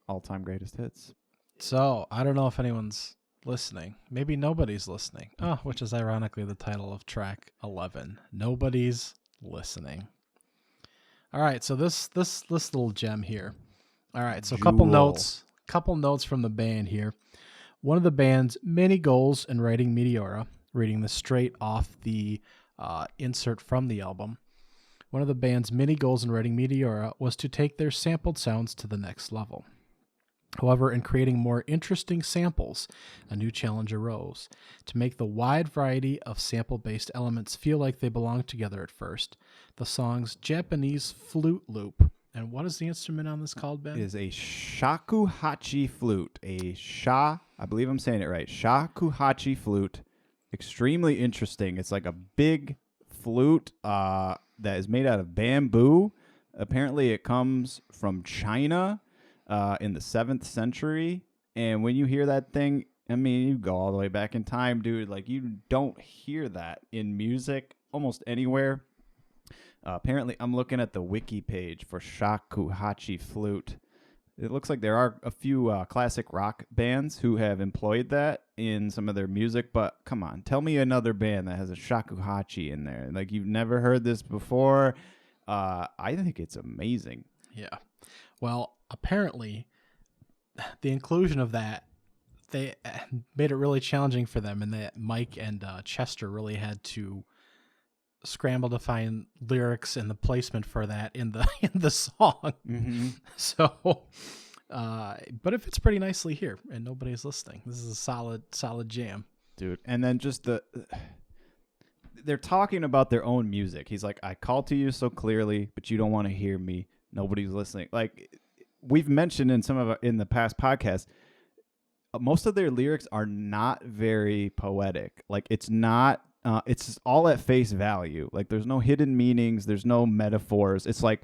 [SPEAKER 2] all-time greatest hits.
[SPEAKER 1] So I don't know if anyone's listening. Maybe nobody's listening. Oh, which is ironically the title of track 11. Nobody's listening. All right, so this little gem here. All right, so couple
[SPEAKER 2] Jewel.
[SPEAKER 1] notes from the band here. One of the band's many goals in writing Meteora, reading this straight off the insert from the album. One of the band's many goals in writing Meteora was to take their sampled sounds to the next level. However, in creating more interesting samples, a new challenge arose to make the wide variety of sample-based elements feel like they belong together at first. The song's Japanese flute loop. And what is the instrument on this called, Ben?
[SPEAKER 2] It is a shakuhachi flute. I believe I'm saying it right. Shakuhachi flute. Extremely interesting. It's like a big flute that is made out of bamboo. Apparently, it comes from China. In the 7th century, and when you hear that thing, I mean, you go all the way back in time, dude. Like, you don't hear that in music almost anywhere. Apparently, I'm looking at the wiki page for shakuhachi flute. It looks like there are a few classic rock bands who have employed that in some of their music, but come on, tell me another band that has a shakuhachi in there. Like, you've never heard this before. I think it's amazing.
[SPEAKER 1] Yeah. Well, apparently, the inclusion of that, they made it really challenging for them, and that Mike and Chester really had to scramble to find lyrics and the placement for that in the song.
[SPEAKER 2] Mm-hmm.
[SPEAKER 1] So, but it fits pretty nicely here, and nobody's listening. This is a solid jam,
[SPEAKER 2] dude. And then just they're talking about their own music. He's like, I call to you so clearly, but you don't want to hear me. Nobody's listening. Like we've mentioned in the past podcasts, most of their lyrics are not very poetic. Like it's not. It's all at face value. Like there's no hidden meanings. There's no metaphors. It's like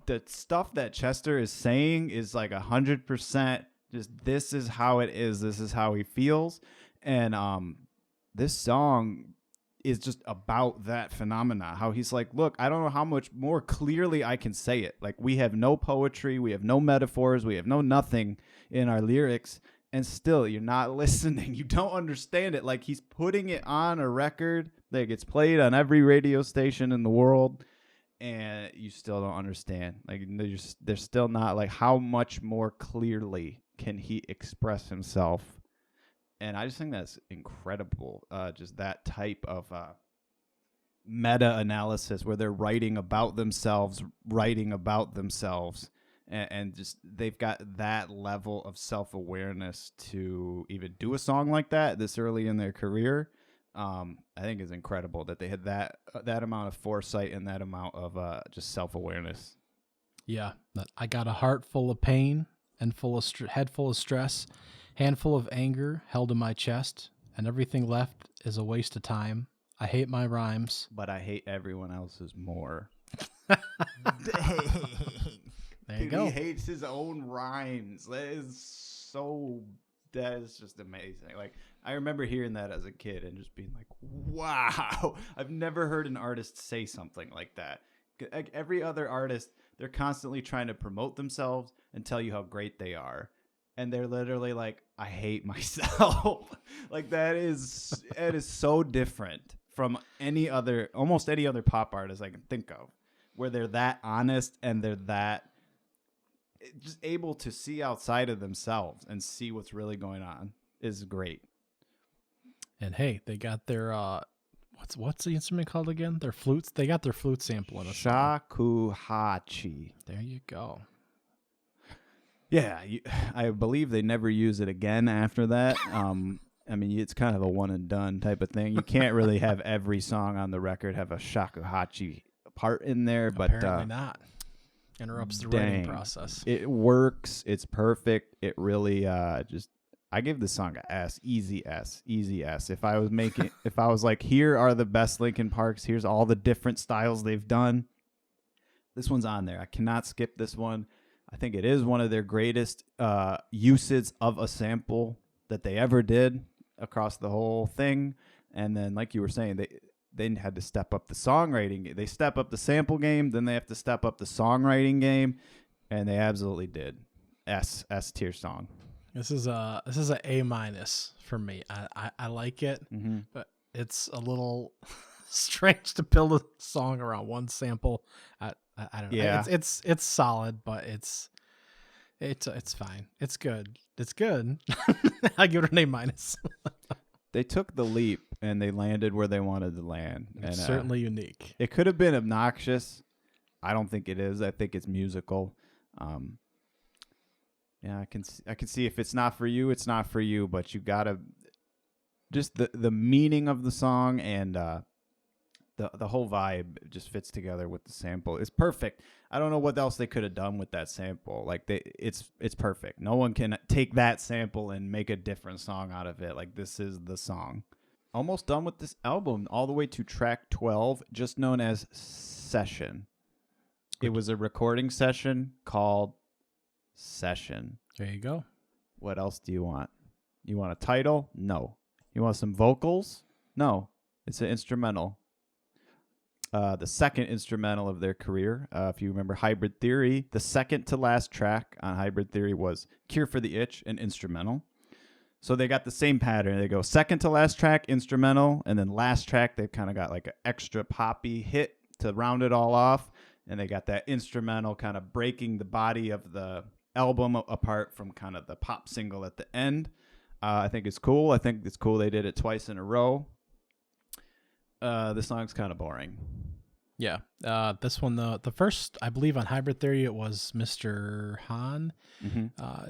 [SPEAKER 2] the stuff that Chester is saying is like 100% just this is how it is. This is how he feels. And this song is just about that phenomena. How he's like, look, I don't know how much more clearly I can say it. Like we have no poetry. We have no metaphors. We have no nothing in our lyrics. And still, you're not listening. You don't understand it. Like he's putting it on a record that gets played on every radio station in the world, and you still don't understand. Like they're still not like how much more clearly can he express himself. And I just think that's incredible. Just that type of meta-analysis where they're writing about themselves, and just they've got that level of self-awareness to even do a song like that this early in their career. I think is incredible that they had that amount of foresight and that amount of just self-awareness.
[SPEAKER 1] Yeah, I got a heart full of pain and head full of stress, handful of anger held in my chest, and everything left is a waste of time. I hate my rhymes,
[SPEAKER 2] but I hate everyone else's more.
[SPEAKER 1] There you go.
[SPEAKER 2] He hates his own rhymes. That is just amazing. Like I remember hearing that as a kid and just being like, wow, I've never heard an artist say something like that. Like every other artist, they're constantly trying to promote themselves and tell you how great they are. And they're literally like, I hate myself. Like that is so different from almost any other pop artist I can think of, where they're that honest and they're that just able to see outside of themselves and see what's really going on is great.
[SPEAKER 1] And hey, they got their what's the instrument called again? Their flutes. They got their flute sample in a song.
[SPEAKER 2] Shakuhachi.
[SPEAKER 1] There you go.
[SPEAKER 2] Yeah, I believe they never use it again after that. I mean, it's kind of a one and done type of thing. You can't really have every song on the record have a shakuhachi part in there, but
[SPEAKER 1] apparently not. Interrupts the writing process.
[SPEAKER 2] It works. It's perfect. It really just I give this song a S, easy S, easy S. If I was like, here are the best Linkin Parks, here's all the different styles they've done, this one's on there. I cannot skip this one. I think it is one of their greatest uses of a sample that they ever did across the whole thing. And then, like you were saying, they had to step up the songwriting. They step up the sample game, then they have to step up the songwriting game, and they absolutely did. S tier song.
[SPEAKER 1] This is a A- for me. I like it, but it's a little strange to build a song around one sample. I don't know.
[SPEAKER 2] Yeah.
[SPEAKER 1] It's solid, but it's fine. It's good. It's good. I give it an A-.
[SPEAKER 2] They took the leap and they landed wwhere they wanted to land.
[SPEAKER 1] It's
[SPEAKER 2] and,
[SPEAKER 1] certainly unique.
[SPEAKER 2] It could have been obnoxious. I don't think it is. I think it's musical. Yeah, I can see if it's not for you, it's not for you. But you gotta just the meaning of the song and the whole vibe just fits together with the sample. It's perfect. I don't know what else they could have done with that sample. Like it's perfect. No one can take that sample and make a different song out of it. Like this is the song. Almost done with this album, all the way to track 12, just known as Session. It was a recording session called Session.
[SPEAKER 1] There you go.
[SPEAKER 2] What else do you want? You want a title? No. You want some vocals? No. It's an instrumental. The second instrumental of their career. If you remember Hybrid Theory, the second to last track on Hybrid Theory was Cure for the Itch, an instrumental. So they got the same pattern. They go second to last track, instrumental, and then last track, they've kind of got like an extra poppy hit to round it all off. And they got that instrumental kind of breaking the body of the album apart from kind of the pop single at the end. I think it's cool. I think it's cool they did it twice in a row. The song's kind of boring.
[SPEAKER 1] Yeah. This one, the first, I believe on Hybrid Theory, it was Mr. Han,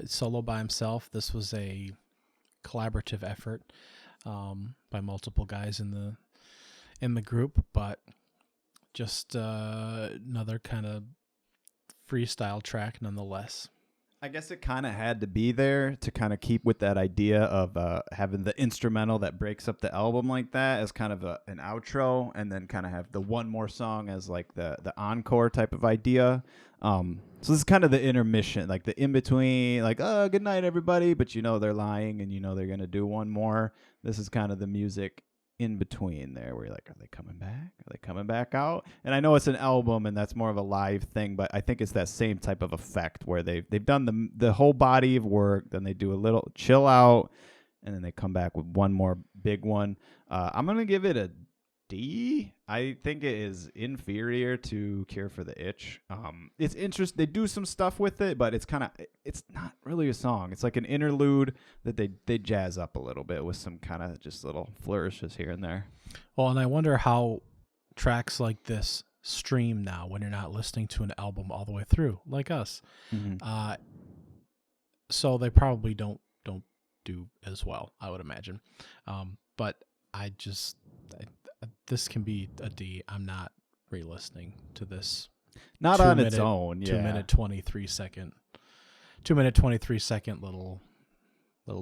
[SPEAKER 1] solo by himself. This was a collaborative effort by multiple guys in the group, but just another kind of freestyle track nonetheless.
[SPEAKER 2] I guess it kind of had to be there to kind of keep with that idea of having the instrumental that breaks up the album like that as kind of an outro, and then kind of have the one more song as like the encore type of idea. So this is kind of the intermission, like the in-between, like, oh, good night, everybody, but you know they're lying and you know they're going to do one more. This is kind of the music in between there where you're like, are they coming back? Are they coming back out? And I know it's an album and that's more of a live thing, but I think it's that same type of effect where they've done the whole body of work, then they do a little chill out, and then they come back with one more big one. I'm going to give it a D. I think it is inferior to Cure for the Itch. It's interesting. They do some stuff with it, but it's not really a song. It's like an interlude that they jazz up a little bit with some kind of just little flourishes here and there.
[SPEAKER 1] Well, and I wonder how tracks like this stream now when you're not listening to an album all the way through, like us. So they probably don't do as well, I would imagine. But this can be a D. I'm not re-listening to this.
[SPEAKER 2] Not on its own. Yeah.
[SPEAKER 1] 2 minute 23 second. 2 minute 23 second little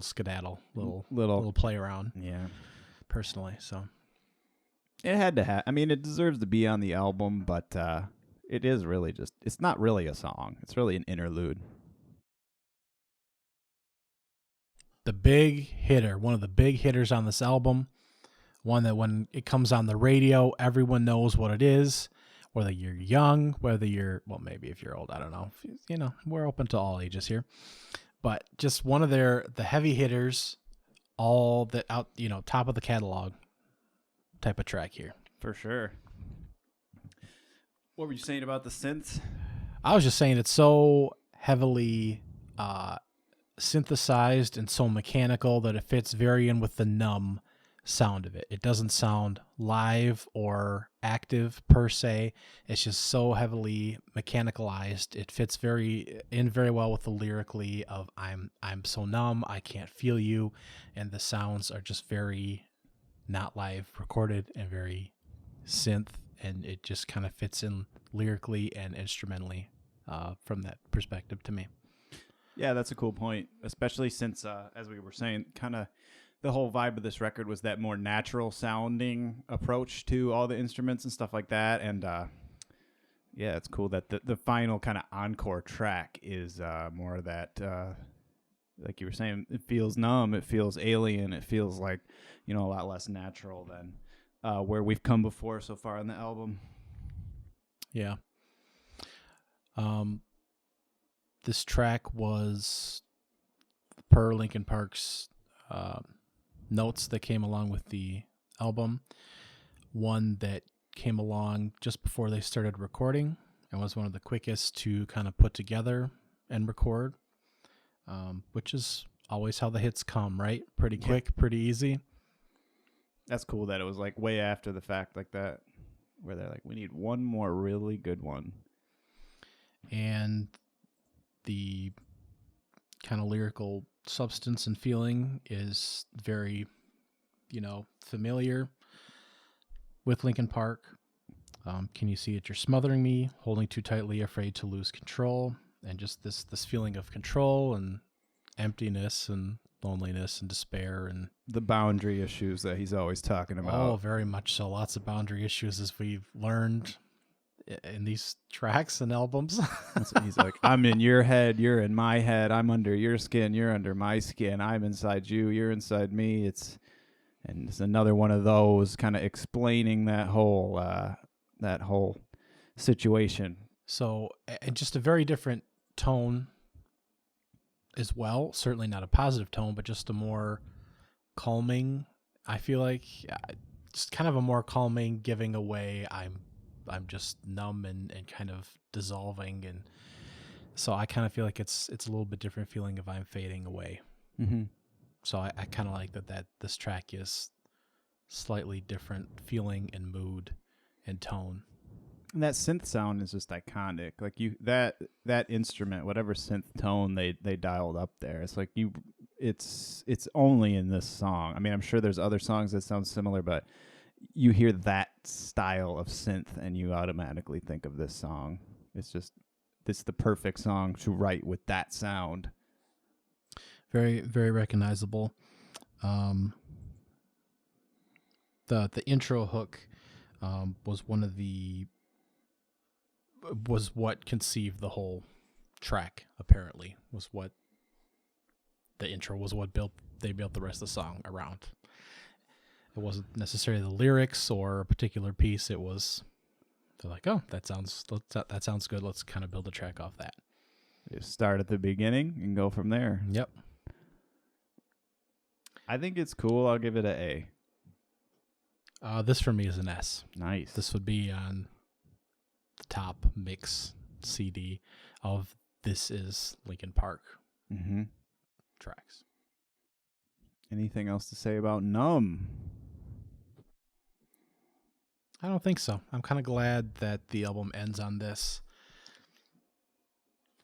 [SPEAKER 1] skedaddle, little play around.
[SPEAKER 2] Yeah.
[SPEAKER 1] Personally, so
[SPEAKER 2] it had to have. I mean, it deserves to be on the album, but it is really it's not really a song. It's really an interlude.
[SPEAKER 1] The big hitter, one of the big hitters on this album. One that when it comes on the radio, everyone knows what it is, whether you're young, whether you're, well, maybe if you're old, I don't know. You know, we're open to all ages here. But just one of the heavy hitters, all that out, top of the catalog type of track here.
[SPEAKER 2] For sure. What were you saying about the synths?
[SPEAKER 1] I was just saying it's so heavily synthesized and so mechanical that it fits very in with the Numb sound of it. It doesn't sound live or active per se. It's just so heavily mechanicalized. It fits very well with the lyrically of I'm so numb, I can't feel you, and the sounds are just very not live recorded and very synth, and it just kind of fits in lyrically and instrumentally from that perspective to me.
[SPEAKER 2] Yeah, that's a cool point, especially since, as we were saying, kind of the whole vibe of this record was that more natural sounding approach to all the instruments and stuff like that. And yeah, it's cool that the final kind of encore track is more of that, like you were saying, it feels numb, it feels alien, it feels like, a lot less natural than where we've come before so far on the album.
[SPEAKER 1] Yeah. This track was per Linkin Park's notes that came along with the album, one that came along just before they started recording and was one of the quickest to kind of put together and record, which is always how the hits come, right? Pretty quick, pretty easy.
[SPEAKER 2] That's cool that it was like way after the fact like that, where they're like, we need one more really good one.
[SPEAKER 1] And the kind of lyrical substance and feeling is very, familiar with Linkin Park. Can you see it? You're smothering me, holding too tightly, afraid to lose control. And just this feeling of control and emptiness and loneliness and despair and
[SPEAKER 2] the boundary issues that he's always talking about.
[SPEAKER 1] Oh, very much so. Lots of boundary issues, as we've learned in these tracks and albums.
[SPEAKER 2] He's like, I'm in your head, you're in my head, I'm under your skin, you're under my skin, I'm inside you, you're inside me. It's another one of those kind of explaining that whole situation.
[SPEAKER 1] So, and just a very different tone as well. Certainly not a positive tone, but just a more calming, I feel like, just kind of a more calming, giving away I'm just numb and kind of dissolving. And so I kind of feel like it's a little bit different feeling of I'm fading away.
[SPEAKER 2] Mm-hmm.
[SPEAKER 1] So I kind of like that this track is slightly different feeling and mood and tone.
[SPEAKER 2] And that synth sound is just iconic. Like that instrument, whatever synth tone they dialed up there, it's like it's only in this song. I mean, I'm sure there's other songs that sound similar, but you hear that style of synth and you automatically think of this song. It's the perfect song to write with that sound.
[SPEAKER 1] Very, very recognizable. The intro hook was what conceived the whole track. Apparently, was what the intro was. What they built the rest of the song around. It wasn't necessarily the lyrics or a particular piece. It was they're like, oh, that sounds good. Let's kind of build a track off that.
[SPEAKER 2] You start at the beginning and go from there.
[SPEAKER 1] Yep.
[SPEAKER 2] I think it's cool. I'll give it an
[SPEAKER 1] A. This for me is an S.
[SPEAKER 2] Nice.
[SPEAKER 1] This would be on the top mix CD of This Is Linkin Park tracks.
[SPEAKER 2] Anything else to say about Numb?
[SPEAKER 1] I don't think so. I'm kind of glad that the album ends on this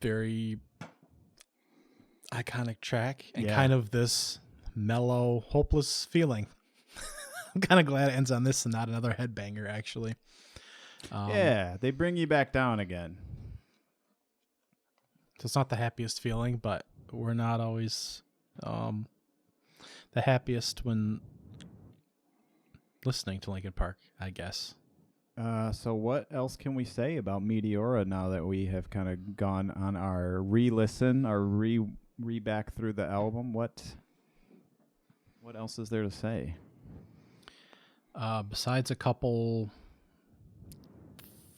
[SPEAKER 1] very iconic track and kind of this mellow, hopeless feeling. I'm kind of glad it ends on this and not another headbanger, actually.
[SPEAKER 2] Yeah, they bring you back down again.
[SPEAKER 1] So it's not the happiest feeling, but we're not always the happiest when listening to Linkin Park, I guess.
[SPEAKER 2] So what else can we say about Meteora now that we have kind of gone on our re-listen, our re-back through the album? What else is there to say?
[SPEAKER 1] Besides a couple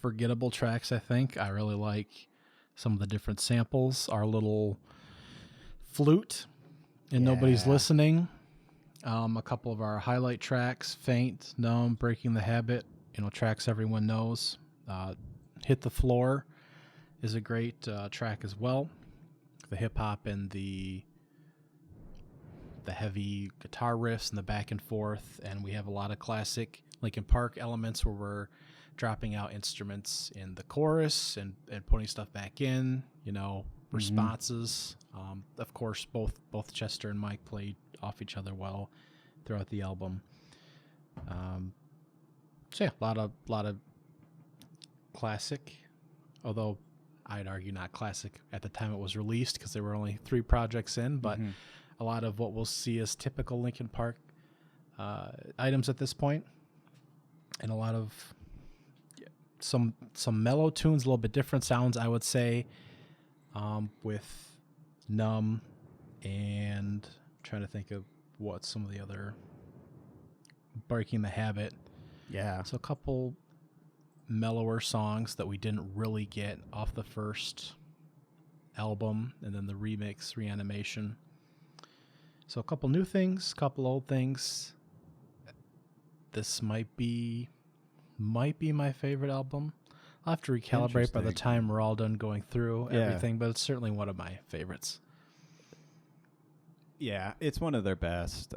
[SPEAKER 1] forgettable tracks, I think I really like some of the different samples. Our little flute and Nobody's Listening. A couple of our highlight tracks, Faint, Numb, Breaking the Habit, tracks everyone knows. Hit the Floor is a great track as well. The hip hop and the heavy guitar riffs and the back and forth, and we have a lot of classic Linkin Park elements where we're dropping out instruments in the chorus and putting stuff back in, responses. Of course, both Chester and Mike played off each other well throughout the album. So yeah, a lot of classic, although I'd argue not classic at the time it was released because there were only 3 projects in, but a lot of what we'll see is typical Linkin Park items at this point, and a lot of some mellow tunes, a little bit different sounds, I would say, with Numb, and I'm trying to think of what some of the other, Breaking the Habit.
[SPEAKER 2] Yeah.
[SPEAKER 1] So a couple mellower songs that we didn't really get off the first album, and then the remix, Reanimation. So a couple new things, couple old things. This might be my favorite album. I'll have to recalibrate by the time we're all done going through everything, but it's certainly one of my favorites.
[SPEAKER 2] Yeah, it's one of their best.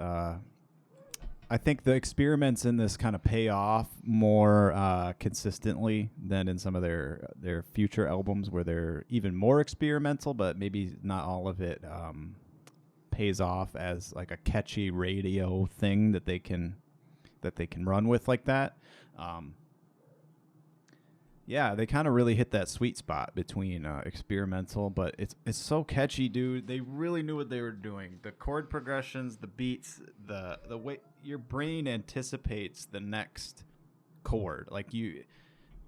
[SPEAKER 2] I think the experiments in this kind of pay off more consistently than in some of their future albums, where they're even more experimental, but maybe not all of it pays off as like a catchy radio thing that they can run with like that. Yeah, they kind of really hit that sweet spot between experimental, but it's so catchy, dude. They really knew what they were doing. The chord progressions, the beats, the way your brain anticipates the next chord. Like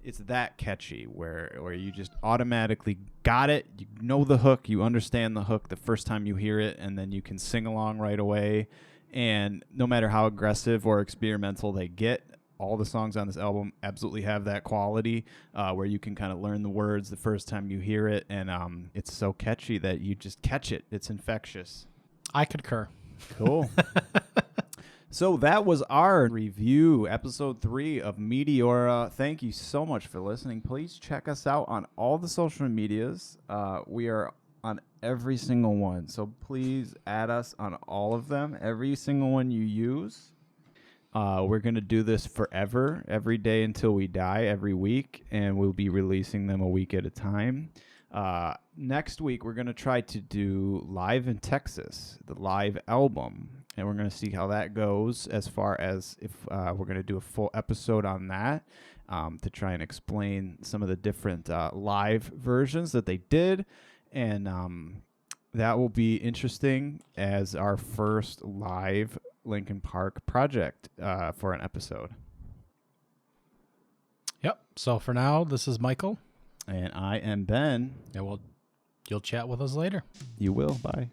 [SPEAKER 2] it's that catchy where you just automatically got it. You know the hook, you understand the hook the first time you hear it, and then you can sing along right away. And no matter how aggressive or experimental they get, all the songs on this album absolutely have that quality where you can kind of learn the words the first time you hear it, and it's so catchy that you just catch it. It's infectious.
[SPEAKER 1] I concur.
[SPEAKER 2] Cool. So that was our review, episode 3 of Meteora. Thank you so much for listening. Please check us out on all the social medias. We are on every single one, so please add us on all of them, every single one you use. We're going to do this forever, every day until we die, every week, and we'll be releasing them a week at a time. Next week, we're going to try to do Live in Texas, the live album, and we're going to see how that goes, as far as if we're going to do a full episode on that to try and explain some of the different live versions that they did, and that will be interesting as our first live Linkin Park project for an episode.
[SPEAKER 1] Yep. So for now, this is Michael.
[SPEAKER 2] And I am Ben.
[SPEAKER 1] And you'll chat with us later.
[SPEAKER 2] You will. Bye.